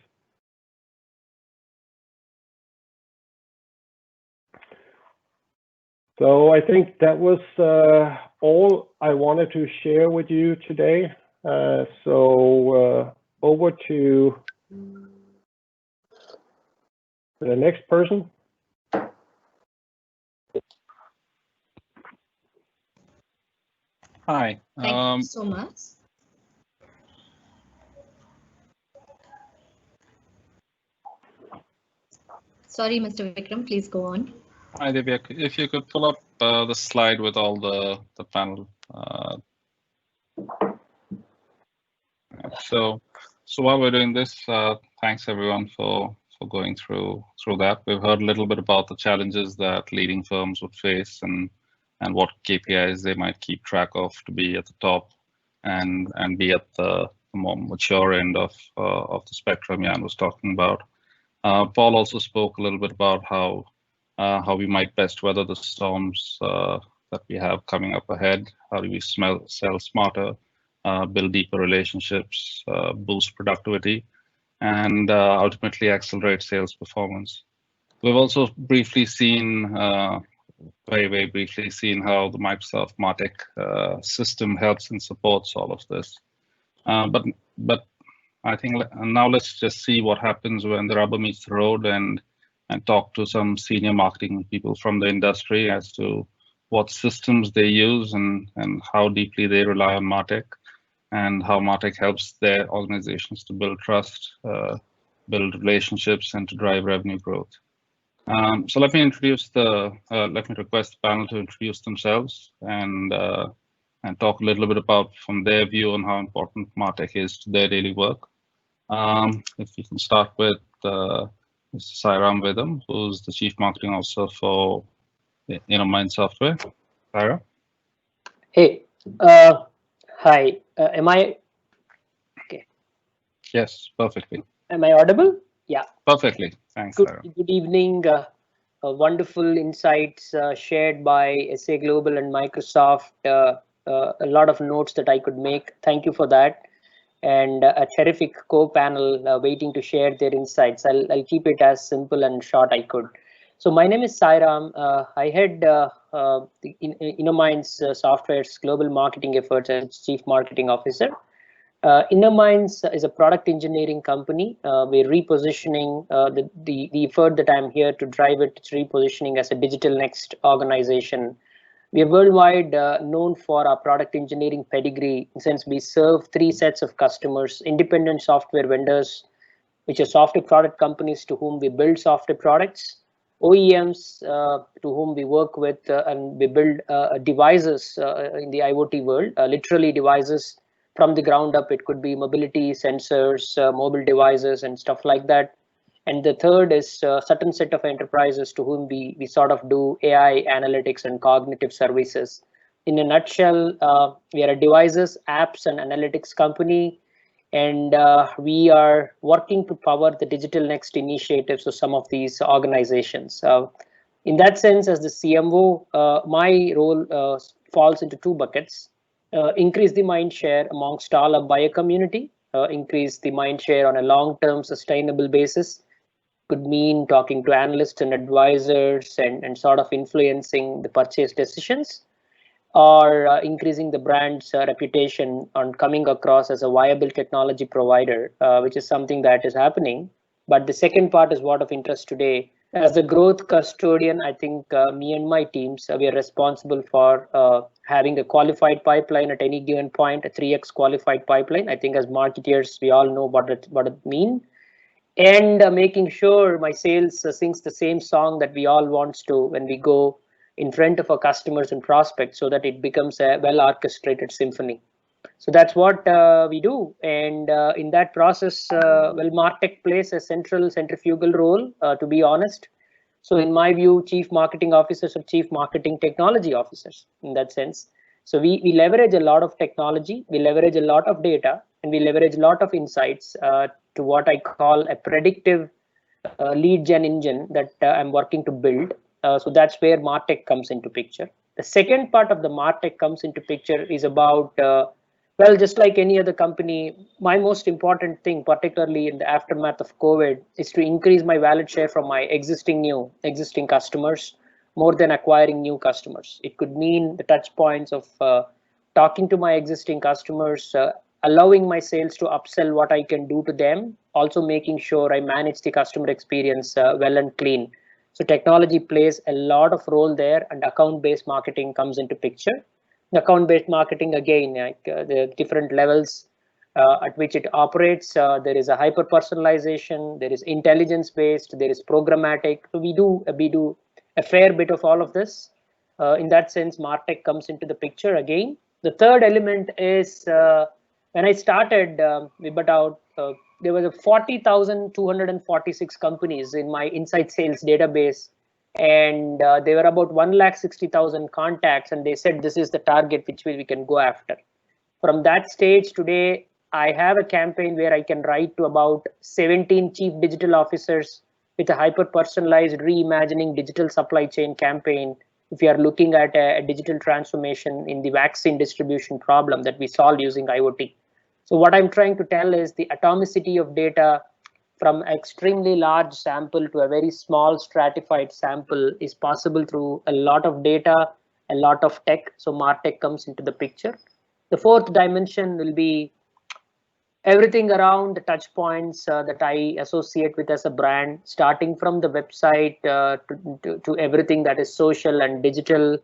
So I think that was all I wanted to share with you today. So over to the next person. Hi. Thank you so much. Sorry, Mr. Vikram, please go on. Hi, Divya. If you could pull up the slide with all the panel. So while we're doing this, thanks everyone for going through that. We've heard a little bit about the challenges that leading firms would face and what KPIs they might keep track of to be at the top and be at the more mature end of the spectrum Jan was talking about. Paul also spoke a little bit about how we might best weather the storms that we have coming up ahead. How do we sell smarter, build deeper relationships, boost productivity, and ultimately accelerate sales performance. We've also briefly seen, very briefly seen how the Microsoft MarTech system helps and supports all of this. But I think now let's just see what happens when the rubber meets the road and talk to some senior marketing people from the industry as to what systems they use and how deeply they rely on MarTech and how MarTech helps their organizations to build trust, build relationships, and to drive revenue growth. So let me request the panel to introduce themselves and talk a little bit about from their view on how important MarTech is to their daily work. If we can start with Mr. Sairam Vedam, who's the Chief Marketing Officer for Mind Software. Saira? Hey, hi. Am I okay? Yes, perfectly. Am I audible? Yeah. Perfectly. Thanks, Saira. Good evening. Wonderful insights shared by sa.global and Microsoft. A lot of notes that I could make. Thank you for that. And a terrific co-panel waiting to share their insights. I'll keep it as simple and short I could. So my name is Sairam. I head Minds Software's global marketing efforts as Chief Marketing Officer. Minds is a product engineering company. We're repositioning the effort that I'm here to drive it. It's repositioning as a digital next organization. We are worldwide known for our product engineering pedigree, since we serve 3 sets of customers: independent software vendors, which are software product companies to whom we build software products; OEMs to whom we work with and we build devices in the IoT world, literally devices from the ground up. It could be mobility sensors, mobile devices, and stuff like that. And the third is a certain set of enterprises to whom we sort of do AI analytics and cognitive services. In a nutshell, we are a devices, apps, and analytics company, and we are working to power the digital next initiatives of some of these organizations. In that sense, as the CMO, my role falls into 2 buckets. Increase the mind share amongst all our buyer community, increase the mind share on a long-term sustainable basis. Could mean talking to analysts and advisors and sort of influencing the purchase decisions, or increasing the brand's reputation on coming across as a viable technology provider, which is something that is happening. But the second part is what of interest today. As the growth custodian, I think me and my teams, we are responsible for having a qualified pipeline at any given point, a 3x qualified pipeline. I think as marketeers, we all know what it means. And making sure my sales sings the same song that we all want to when we go in front of our customers and prospects, so that it becomes a well orchestrated symphony. So that's what we do. And in that process, MarTech plays a centrifugal role, to be honest. So in my view, chief marketing officers are chief marketing technology officers in that sense. So we leverage a lot of technology, we leverage a lot of data, and we leverage a lot of insights to what I call a predictive lead gen engine that I'm working to build. So that's where MarTech comes into picture. The second part of the MarTech comes into picture is about, well, just like any other company, my most important thing, particularly in the aftermath of COVID, is to increase my wallet share from my existing customers more than acquiring new customers. It could mean the touch points of talking to my existing customers, allowing my sales to upsell what I can do to them, also making sure I manage the customer experience well and clean. So technology plays a lot of role there, and account-based marketing comes into picture. Account-based marketing, again, like the different levels at which it operates. There is a hyper personalization, there is intelligence based, there is programmatic. So we do a fair bit of all of this. In that sense, MarTech comes into the picture again. The third element is when I started Vibatout, there was 40,246 companies in my inside sales database, and there were about 160,000 contacts, and they said this is the target which we can go after. From that stage today, I have a campaign where I can write to about 17 chief digital officers with a hyper personalized reimagining digital supply chain campaign. If you are looking at a digital transformation in the vaccine distribution problem that we solve using IoT. So what I'm trying to tell is the atomicity of data from extremely large sample to a very small stratified sample is possible through a lot of data, a lot of tech. So MarTech comes into the picture. The fourth dimension will be everything around the touch points that I associate with as a brand, starting from the website to everything that is social and digital,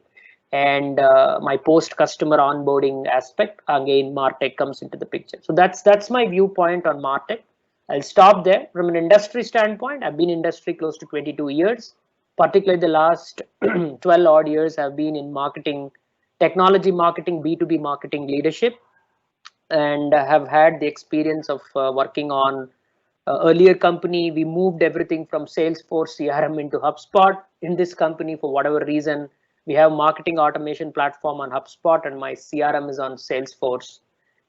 and my post customer onboarding aspect. Again, MarTech comes into the picture. So that's my viewpoint on MarTech. I'll stop there. From an industry standpoint, I've been in industry close to 22 years, particularly the last 12 odd years I've been in marketing, technology marketing, B2B marketing leadership, and have had the experience of working on earlier company. We moved everything from Salesforce CRM into HubSpot. In this company, for whatever reason, we have marketing automation platform on HubSpot, and my CRM is on Salesforce.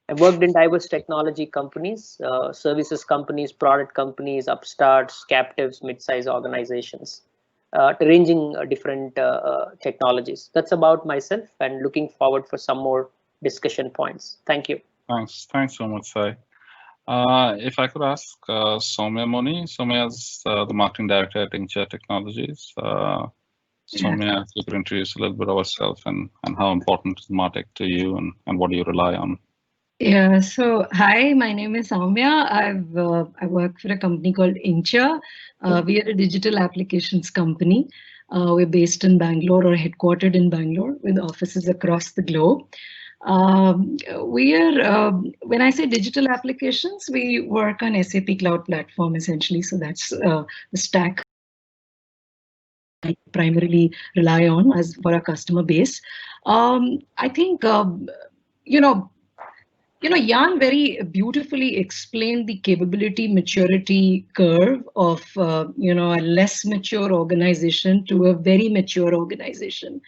I worked in diverse technology companies, services companies, product companies, upstarts, captives, mid-size organizations, ranging different technologies. That's about myself, and looking forward for some more discussion points. Thank you. Thanks so much, Sai. If I could ask Soumya Moni. Soumya is the marketing director at Incha Technologies. Soumya, if you could introduce a little bit of yourself and how important is MarTech to you, and what do you rely on? Yeah, so hi, my name is Soumya. I work for a company called Incha. We are a digital applications company. We're based in Bangalore, or headquartered in Bangalore, with offices across the globe. We are, when I say digital applications, we work on SAP Cloud Platform essentially. So that's the stack I primarily rely on as for our customer base. I think, Jan very beautifully explained the capability maturity curve of, a less mature organization to a very mature organization.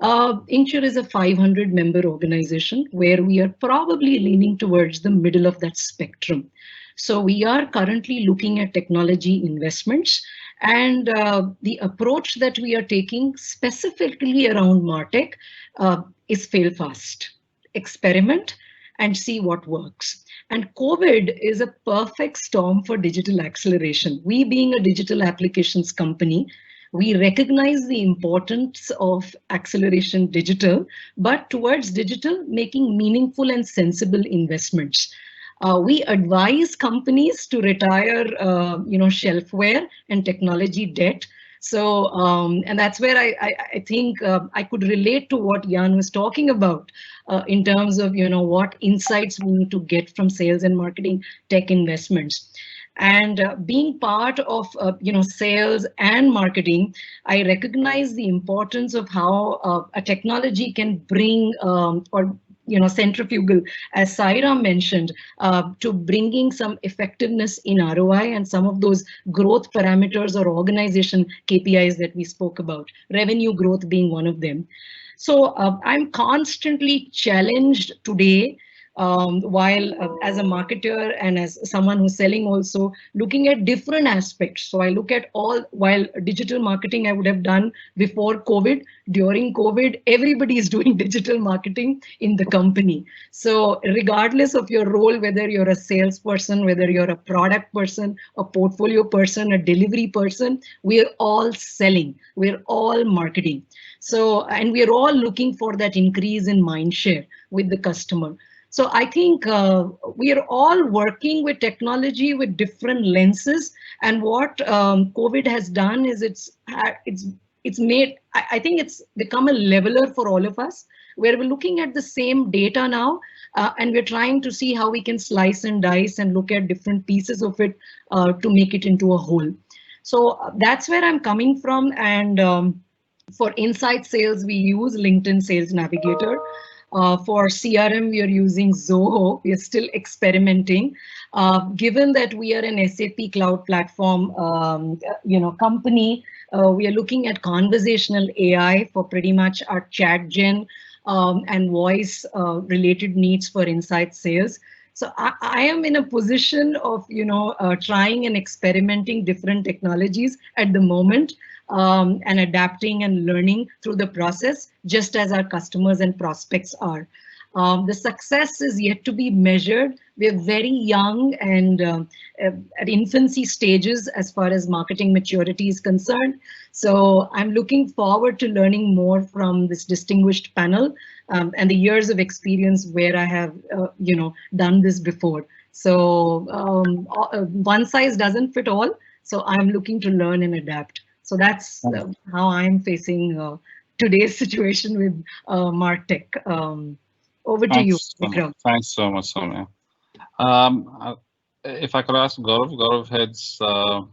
Incha is a 500-member organization where we are probably leaning towards the middle of that spectrum. So we are currently looking at technology investments, and the approach that we are taking specifically around MarTech is fail fast, experiment, and see what works. And COVID is a perfect storm for digital acceleration. We, being a digital applications company, we recognize the importance of acceleration digital, but towards digital, making meaningful and sensible investments. We advise companies to retire, shelfware and technology debt. So, and that's where I think I could relate to what Jan was talking about in terms of, what insights we need to get from sales and marketing tech investments. And being part of, sales and marketing, I recognize the importance of how a technology can bring centrifugal, as Saira mentioned, to bringing some effectiveness in ROI and some of those growth parameters or organization KPIs that we spoke about, revenue growth being one of them. So I'm constantly challenged today, while as a marketer and as someone who's selling also, looking at different aspects. So I look at while digital marketing I would have done before COVID, during COVID, everybody is doing digital marketing in the company. So regardless of your role, whether you're a salesperson, whether you're a product person, a portfolio person, a delivery person, we're all selling, we're all marketing. So, and we're all looking for that increase in mind share with the customer. So I think we are all working with technology with different lenses, and what COVID has done is it's made, I think it's become a leveler for all of us, where we're looking at the same data now, and we're trying to see how we can slice and dice and look at different pieces of it to make it into a whole. So that's where I'm coming from. And for inside sales, we use LinkedIn Sales Navigator. For CRM, we are using Zoho. We are still experimenting. Given that we are an SAP cloud platform, company, we are looking at conversational AI for pretty much our chat gen and voice related needs for inside sales. So I am in a position of, trying and experimenting different technologies at the moment, and adapting and learning through the process, just as our customers and prospects are. The success is yet to be measured. We're very young and at infancy stages as far as marketing maturity is concerned. So I'm looking forward to learning more from this distinguished panel and the years of experience where I have, done this before. So one size doesn't fit all. So I'm looking to learn and adapt. So that's how I'm facing today's situation with MarTech. Over to you, Vikram. Thanks so much, Soumya. If I could ask Gaurav. Gaurav heads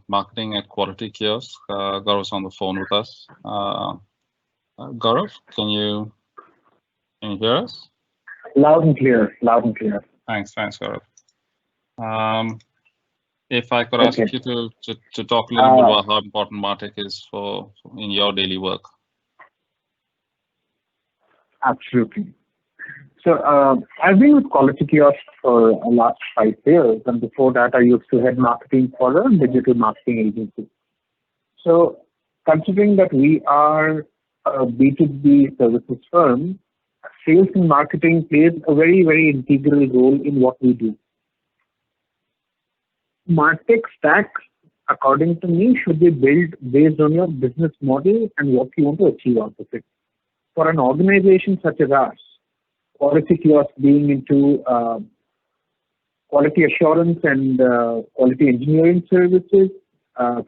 marketing at Quality Kiosk. Gaurav's on the phone with us. Gaurav, can you hear us? Loud and clear. Loud and clear. Thanks, Gaurav. If I could ask you to talk a little bit about how important MarTech is in your daily work. Absolutely. So I've been with Quality Kiosk for the last 5 years, and before that I used to head marketing for a digital marketing agency. So considering that we are a B2B services firm, sales and marketing plays a very, very integral role in what we do. MarTech stack, according to me, should be built based on your business model and what you want to achieve out of it. For an organization such as ours, Quality Kiosk being into quality assurance and quality engineering services,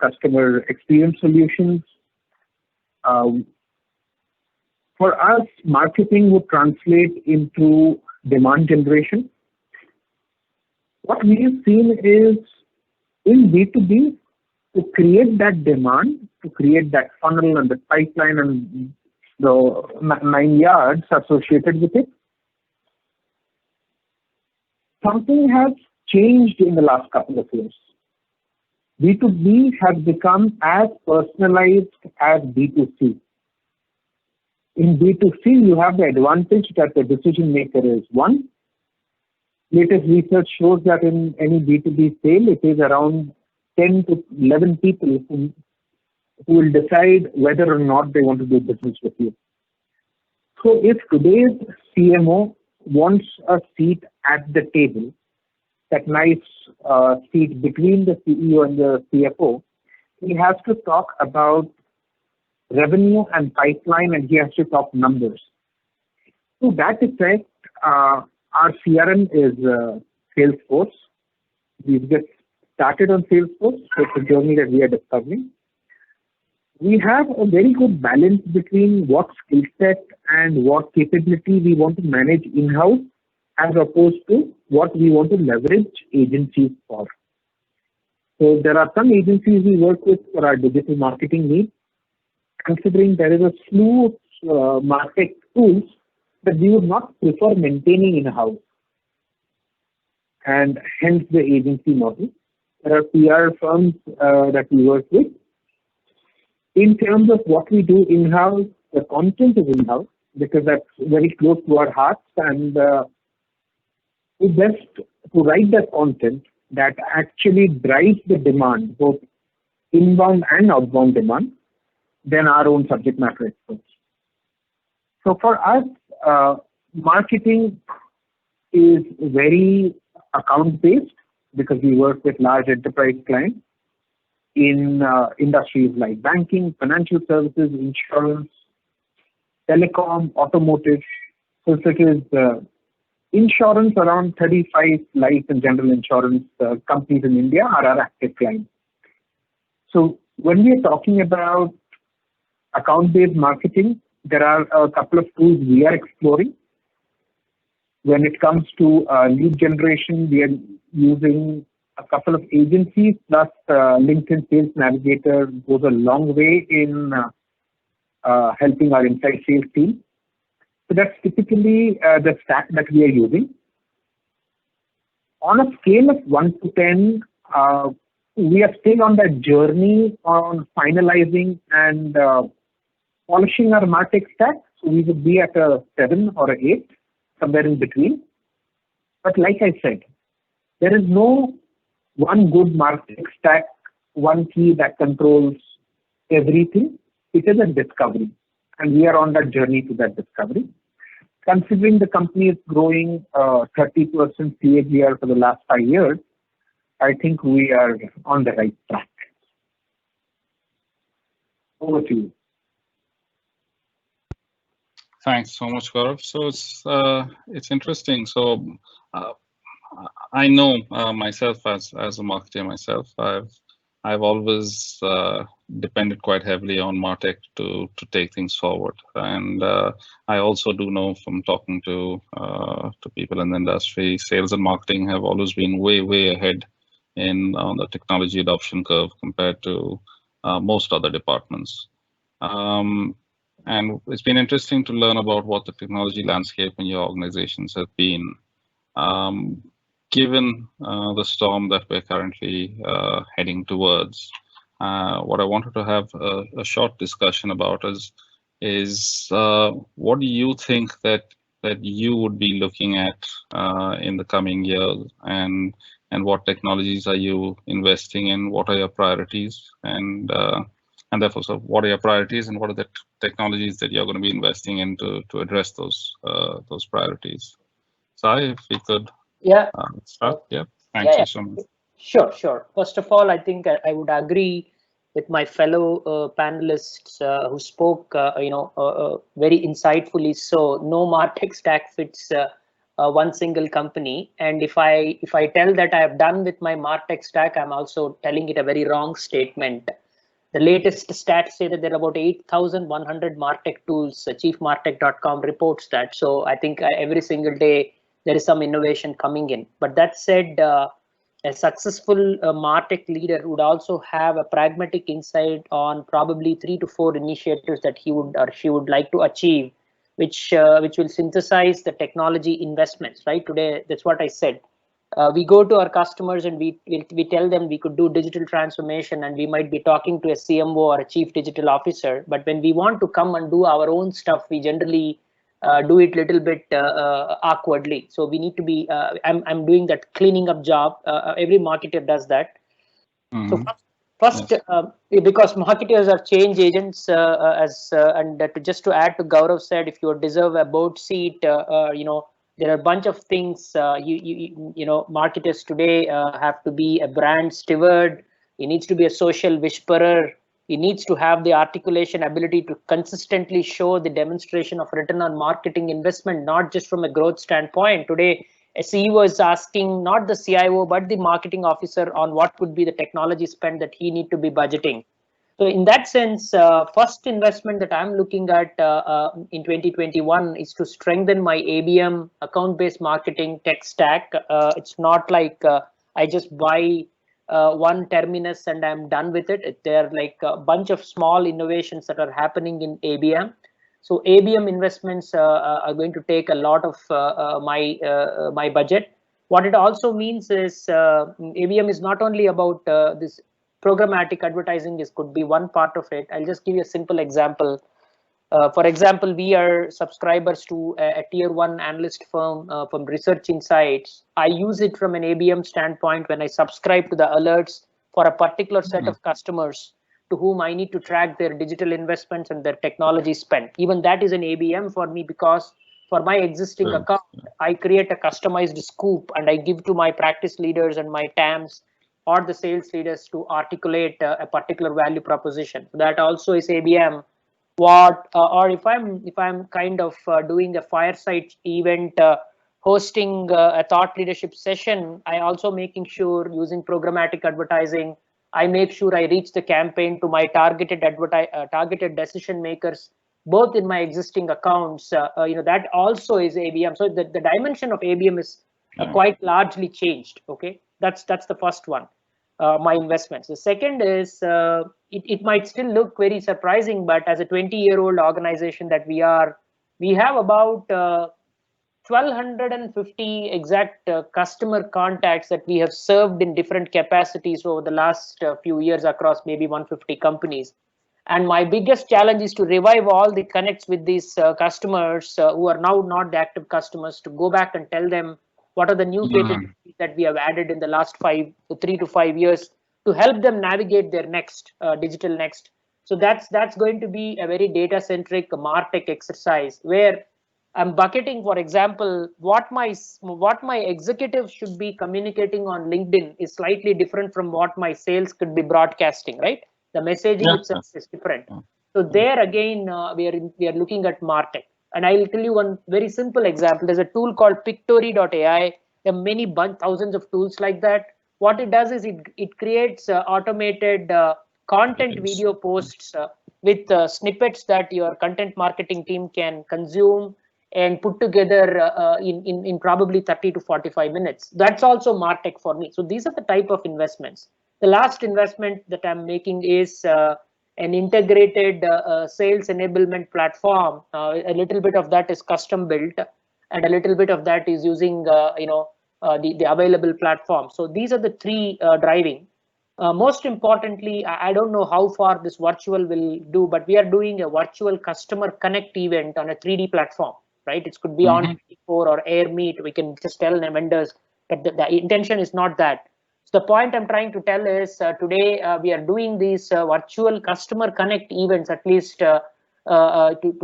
customer experience solutions, for us, marketing would translate into demand generation. What we have seen is in B2B, to create that demand, to create that funnel and the pipeline and the 9 yards associated with it, something has changed in the last couple of years. B2B has become as personalized as B2C. In B2C, you have the advantage that the decision maker is one. Latest research shows that in any B2B sale, it is around 10 to 11 people who will decide whether or not they want to do business with you. So if today's CMO wants a seat at the table, that nice seat between the CEO and the CFO, he has to talk about revenue and pipeline, and he has to talk numbers. To that effect, our CRM is Salesforce. We've just started on Salesforce. It's a journey that we are discovering. We have a very good balance between what skill set and what capability we want to manage in-house as opposed to what we want to leverage agencies for. So there are some agencies we work with for our digital marketing needs, considering there is a slew of market tools that we would not prefer maintaining in-house, and hence the agency model. There are PR firms that we work with. In terms of what we do in-house, the content is in-house because that's very close to our hearts, and we best to write that content that actually drives the demand, both inbound and outbound demand, than our own subject matter experts. So for us, marketing is very account-based because we work with large enterprise clients in industries like banking, financial services, insurance, telecom, automotive. So it is insurance, around 35 life and general insurance companies in India are our active clients. So when we are talking about account-based marketing, there are a couple of tools we are exploring. When it comes to lead generation, we are using a couple of agencies, plus LinkedIn Sales Navigator goes a long way in helping our inside sales team. So that's typically the stack that we are using. On a scale of 1 to 10, we are still on that journey on finalizing and polishing our MarTech stack. So we would be at a 7 or an 8, somewhere in between. But like I said, there is no one good MarTech stack, one key that controls everything. It is a discovery, and we are on that journey to that discovery. Considering the company is growing 30% CAGR for the last 5 years, I think we are on the right track. Over to you. Thanks so much, Gaurav. So it's interesting. So I know myself as a marketer myself. I've always depended quite heavily on MarTech to take things forward, and I also do know from talking to people in the industry, sales and marketing have always been way ahead on the technology adoption curve compared to most other departments. And it's been interesting to learn about what the technology landscape in your organizations have been. Given the storm that we're currently heading towards, what I wanted to have a short discussion about is what do you think that you would be looking at in the coming years, and what technologies are you investing in? What are your priorities? And therefore, so what are your priorities, and what are the technologies that you're going to be investing in to address those priorities? Sai, if we could. Yeah. Start. Yeah. Thank you so much. Sure. First of all, I think I would agree with my fellow panelists who spoke, very insightfully. So, no MarTech stack fits one single company. And if I tell that I have done with my MarTech stack, I'm also telling it a very wrong statement. The latest stats say that there are about 8,100 MarTech tools. Chiefmartech.com reports that. So I think every single day there is some innovation coming in. But that said, a successful MarTech leader would also have a pragmatic insight on probably 3 to 4 initiatives that he would or she would like to achieve, which will synthesize the technology investments. Right today, that's what I said. We go to our customers and we tell them we could do digital transformation, and we might be talking to a CMO or a chief digital officer. But when we want to come and do our own stuff, we generally do it a little bit awkwardly. So we need to be. I'm doing that cleaning up job. Every marketer does that. So first, because marketers are change agents, just to add to Gaurav said, if you deserve a boat seat, there are a bunch of things marketers today have to be a brand steward. He needs to be a social whisperer. He needs to have the articulation ability to consistently show the demonstration of return on marketing investment, not just from a growth standpoint. Today, a CEO is asking not the CIO, but the marketing officer on what could be the technology spend that he need to be budgeting. So in that sense, first investment that I'm looking at in 2021 is to strengthen my ABM, account-based marketing tech stack. It's not like I just buy one terminus and I'm done with it. There are like a bunch of small innovations that are happening in ABM. So ABM investments are going to take a lot of my budget. What it also means is ABM is not only about this programmatic advertising could be one part of it. I'll just give you a simple example. For example, we are subscribers to a tier 1 analyst firm from Research Insights. I use it from an ABM standpoint when I subscribe to the alerts for a particular set of customers to whom I need to track their digital investments and their technology spend. Even that is an ABM for me, because for my existing account, I create a customized scoop and I give to my practice leaders and my TAMs or the sales leaders to articulate a particular value proposition. That also is ABM. Or if I'm kind of doing a fireside event hosting a thought leadership session, I also making sure using programmatic advertising, I make sure I reach the campaign to my targeted decision makers, both in my existing accounts. That also is ABM. So the dimension of ABM is quite largely changed. Okay, that's the first one. My investments. The second is it might still look very surprising, but as a 20-year-old organization that we are, we have about 1,250 exact customer contacts that we have served in different capacities over the last few years across maybe 150 companies. And my biggest challenge is to revive all the connects with these customers who are now not the active customers, to go back and tell them what are the new capabilities that we have added in the last 3 to 5 years to help them navigate their next digital next. So that's going to be a very data-centric MarTech exercise where I'm bucketing, for example, what my executives should be communicating on LinkedIn is slightly different from what my sales could be broadcasting, right? The messaging itself is different. So there again, we are looking at MarTech. And I'll tell you one very simple example. There's a tool called Pictory.ai. There are many thousands of tools like that. What it does is it creates automated content video posts with snippets that your content marketing team can consume and put together in probably 30 to 45 minutes. That's also MarTech for me. So these are the type of investments. The last investment that I'm making is an integrated sales enablement platform. A little bit of that is custom built, and a little bit of that is using the available platform. So these are the three driving. Most importantly, I don't know how far this virtual will do, but we are doing a virtual customer connect event on a 3D platform, right? It could be on 24 or Air Meet. We can just tell the vendors, but the intention is not that. So the point I'm trying to tell is today we are doing these virtual customer connect events, at least to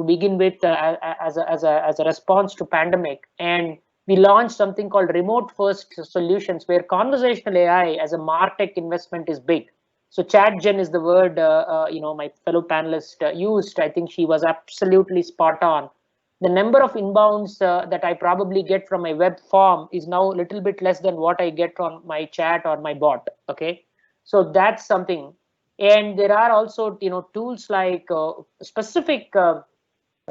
begin with as a response to pandemic. And we launched something called remote first solutions, where conversational AI as a MarTech investment is big. So ChatGen is the word my fellow panelist used. I think she was absolutely spot on. The number of inbounds that I probably get from my web form is now a little bit less than what I get from my chat or my bot. Okay, so that's something. And there are also tools like specific.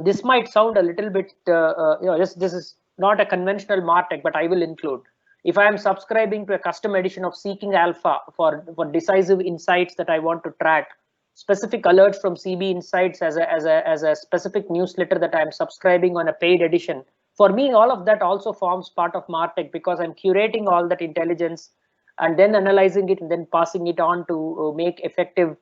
This might sound a little bit this is not a conventional MarTech, but I will include. If I am subscribing to a custom edition of Seeking Alpha for decisive insights that I want to track, specific alerts from CB Insights as a specific newsletter that I'm subscribing on a paid edition. For me, all of that also forms part of MarTech, because I'm curating all that intelligence and then analyzing it and then passing it on to make effective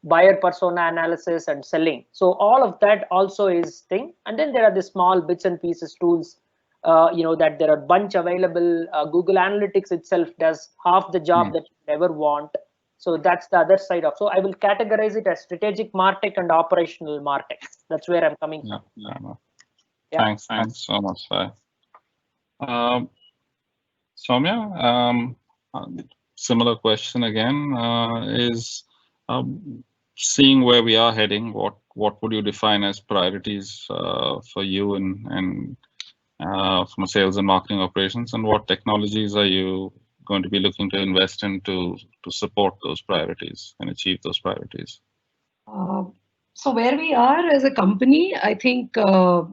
buyer persona analysis and selling. So all of that also is thing. And then there are the small bits and pieces tools, that there are a bunch available. Google Analytics itself does half the job that you ever want. So that's the other side of. So I will categorize it as strategic MarTech and operational MarTech. That's where I'm coming from. Yeah. Thanks so much, Sai. Soumya, similar question again. Is seeing where we are heading, what would you define as priorities for you and from a sales and marketing operations, and what technologies are you going to be looking to invest in to support those priorities and achieve those priorities? So where we are as a company, I think our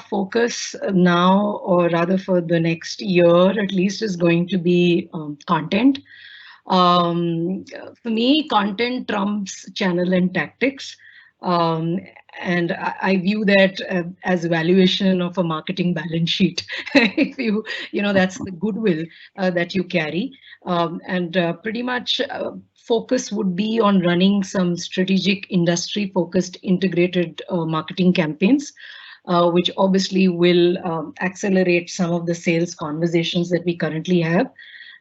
focus now, or rather for the next year at least, is going to be content. For me, content trumps channel and tactics. And I view that as valuation of a marketing balance sheet. If that's the goodwill that you carry. And pretty much focus would be on running some strategic industry-focused integrated marketing campaigns, which obviously will accelerate some of the sales conversations that we currently have.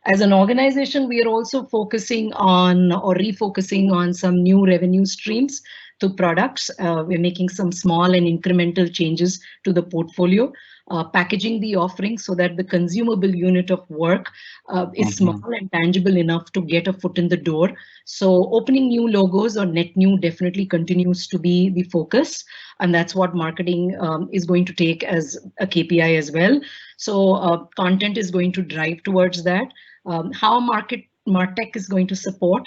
As an organization, we are also focusing on or refocusing on some new revenue streams to products. We're making some small and incremental changes to the portfolio, packaging the offering so that the consumable unit of work is small and tangible enough to get a foot in the door. So opening new logos or net new definitely continues to be the focus. And that's what marketing is going to take as a KPI as well. So content is going to drive towards that. How MarTech is going to support.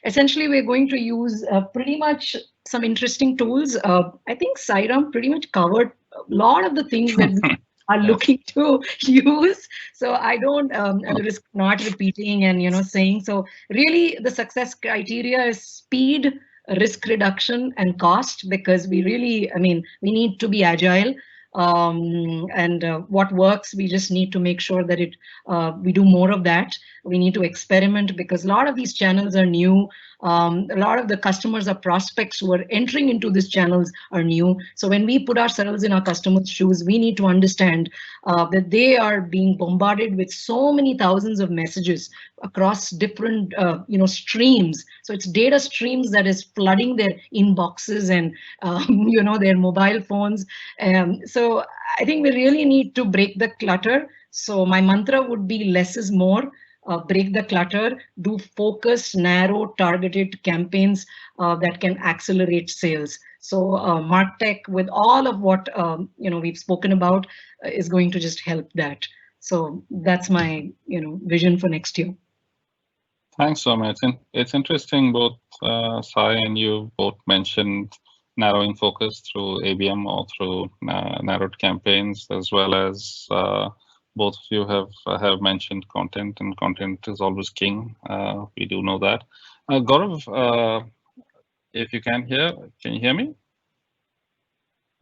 Essentially, we're going to use pretty much some interesting tools. I think Sairam pretty much covered a lot of the things that we are looking to use. So I don't at the risk of not repeating and saying. So really, the success criteria is speed, risk reduction, and cost, because we really, we need to be agile. And what works, we just need to make sure that we do more of that. We need to experiment, because a lot of these channels are new. A lot of the customers or prospects who are entering into these channels are new. So when we put ourselves in our customers' shoes, we need to understand that they are being bombarded with so many thousands of messages across different streams. So it's data streams that is flooding their inboxes and their mobile phones. So I think we really need to break the clutter. So my mantra would be less is more. Break the clutter, do focused, narrow, targeted campaigns that can accelerate sales. So MarTech, with all of what we've spoken about, is going to just help that. So that's my vision for next year. Thanks, Soumya. It's interesting. Both Sai and you both mentioned narrowing focus through ABM or through narrowed campaigns, as well as both of you have mentioned content, and content is always king. We do know that. Gaurav, if you can you hear me?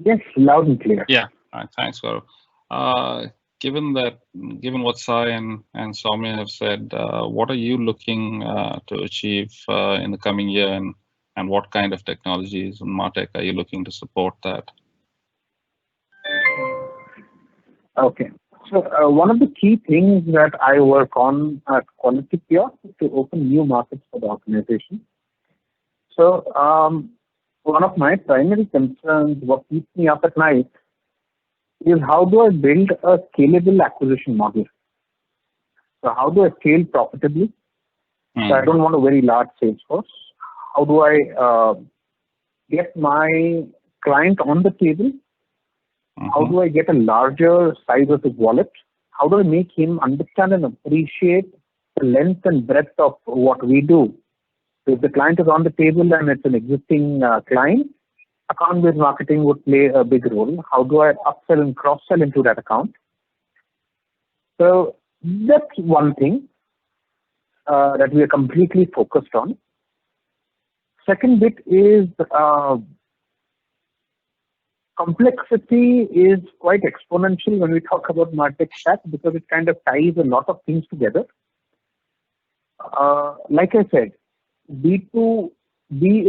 Yes, loud and clear. Yeah, thanks, Gaurav. Given what Sai and Soumya have said, what are you looking to achieve in the coming year, and what kind of technologies and MarTech are you looking to support that? Okay. So one of the key things that I work on at Quality Pure is to open new markets for the organization. So one of my primary concerns, what keeps me up at night, is how do I build a scalable acquisition model? So how do I scale profitably? So I don't want a very large sales force. How do I get my client on the table? How do I get a larger size of his wallet? How do I make him understand and appreciate the length and breadth of what we do? So if the client is on the table and it's an existing client, account-based marketing would play a big role. How do I upsell and cross-sell into that account? So that's one thing that we are completely focused on. Second bit is complexity is quite exponential when we talk about MarTech stack, because it kind of ties a lot of things together. Like I said, B2B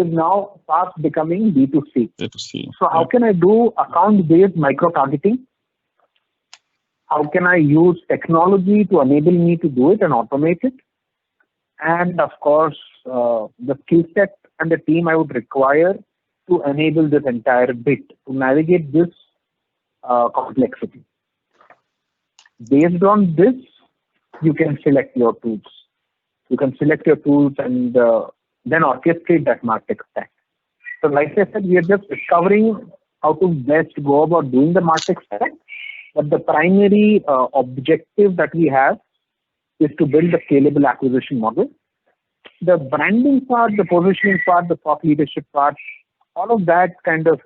is now fast becoming B2C. So how can I do account-based micro-targeting? How can I use technology to enable me to do it and automate it? And of course, the skill set and the team I would require to enable this entire bit, to navigate this complexity. Based on this, you can select your tools. You can select your tools and then orchestrate that MarTech stack. So like I said, we are just discovering how to best go about doing the MarTech stack. But the primary objective that we have is to build a scalable acquisition model. The branding part, the positioning part, the thought leadership part, all of that kind of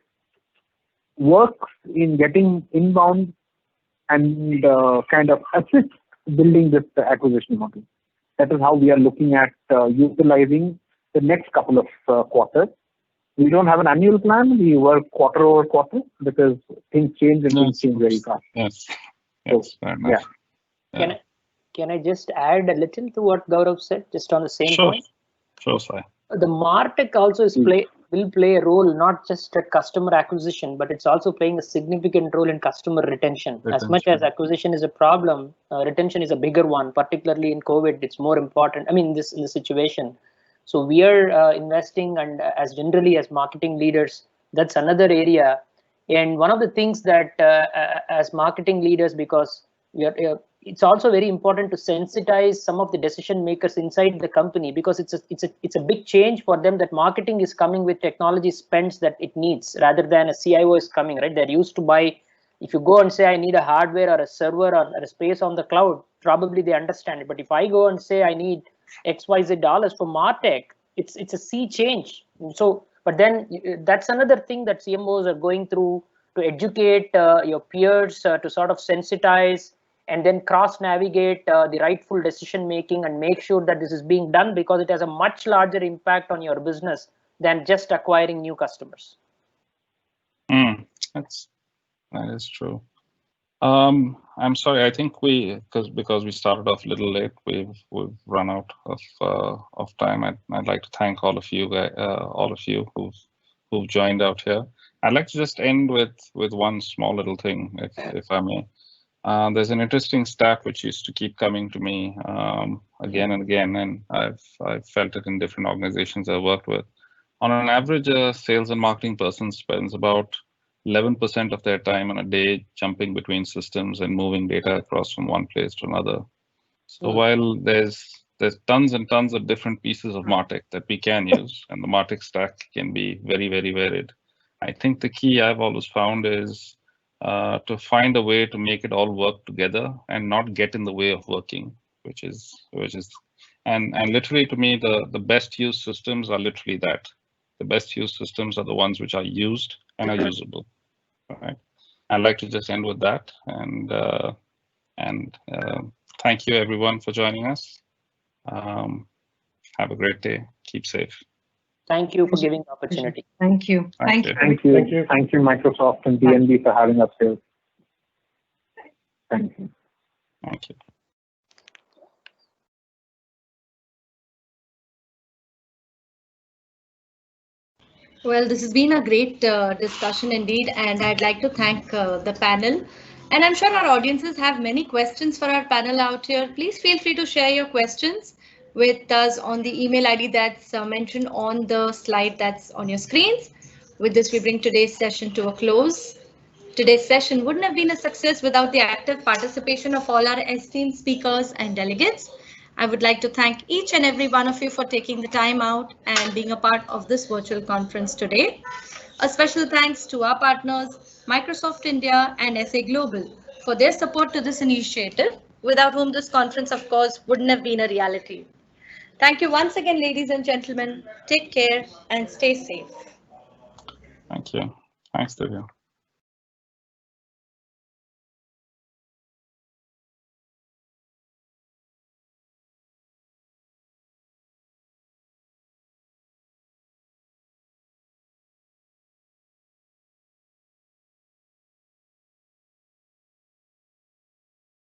works in getting inbound and kind of assist building this acquisition model. That is how we are looking at utilizing the next couple of quarters. We don't have an annual plan. We work quarter over quarter because things change and things change very fast. Yes. So, fair enough. Yeah. Can I just add a little to what Gaurav said, just on the same point? Sure, Sai. The MarTech also will play a role, not just at customer acquisition, but it's also playing a significant role in customer retention. As much as acquisition is a problem, retention is a bigger one, particularly in COVID. It's more important. I mean, in this situation, So we are investing, and as generally as marketing leaders, that's another area. And one of the things that as marketing leaders, because we are, it's also very important to sensitize some of the decision makers inside the company, because it's a big change for them that marketing is coming with technology spends that it needs, rather than a CIO is coming, right? They're used to buy. If you go and say I need a hardware or a server or a space on the cloud, probably they understand it. But if I go and say I need XYZ dollars for MarTech, it's a sea change. So, but then that's another thing that CMOs are going through, to educate your peers, to sort of sensitize and then cross navigate the rightful decision making and make sure that this is being done, because it has a much larger impact on your business than just acquiring new customers. That is true. I'm sorry. I think because we started off a little late, we've run out of time. I'd like to thank all of you who've joined out here. I'd like to just end with one small little thing, if I may. There's an interesting stat which used to keep coming to me again and again, and I've felt it in different organizations I've worked with. On an average, a sales and marketing person spends about 11% of their time in a day jumping between systems and moving data across from one place to another. So while there's tons and tons of different pieces of MarTech that we can use, and the MarTech stack can be very, very varied, I think the key I've always found is to find a way to make it all work together and not get in the way of working, which is and literally, to me, the best used systems are literally that. The best used systems are the ones which are used and are usable. Right. I'd like to just end with that, and thank you everyone for joining us. Have a great day. Keep safe. Thank you for giving the opportunity. Thank you. Thank you, Microsoft and DNB for having us here. Thank you. Thank you. Well, this has been a great discussion indeed, and I'd like to thank the panel. And I'm sure our audiences have many questions for our panel out here. Please feel free to share your questions with us on the email ID that's mentioned on the slide that's on your screens. With this, we bring today's session to a close. Today's session wouldn't have been a success without the active participation of all our esteemed speakers and delegates. I would like to thank each and every one of you for taking the time out and being a part of this virtual conference today. A special thanks to our partners, Microsoft India and SA Global, for their support to this initiative, without whom this conference, of course, wouldn't have been a reality. Thank you once again, ladies and gentlemen. Take care and stay safe. Thank you. Thanks, Divya.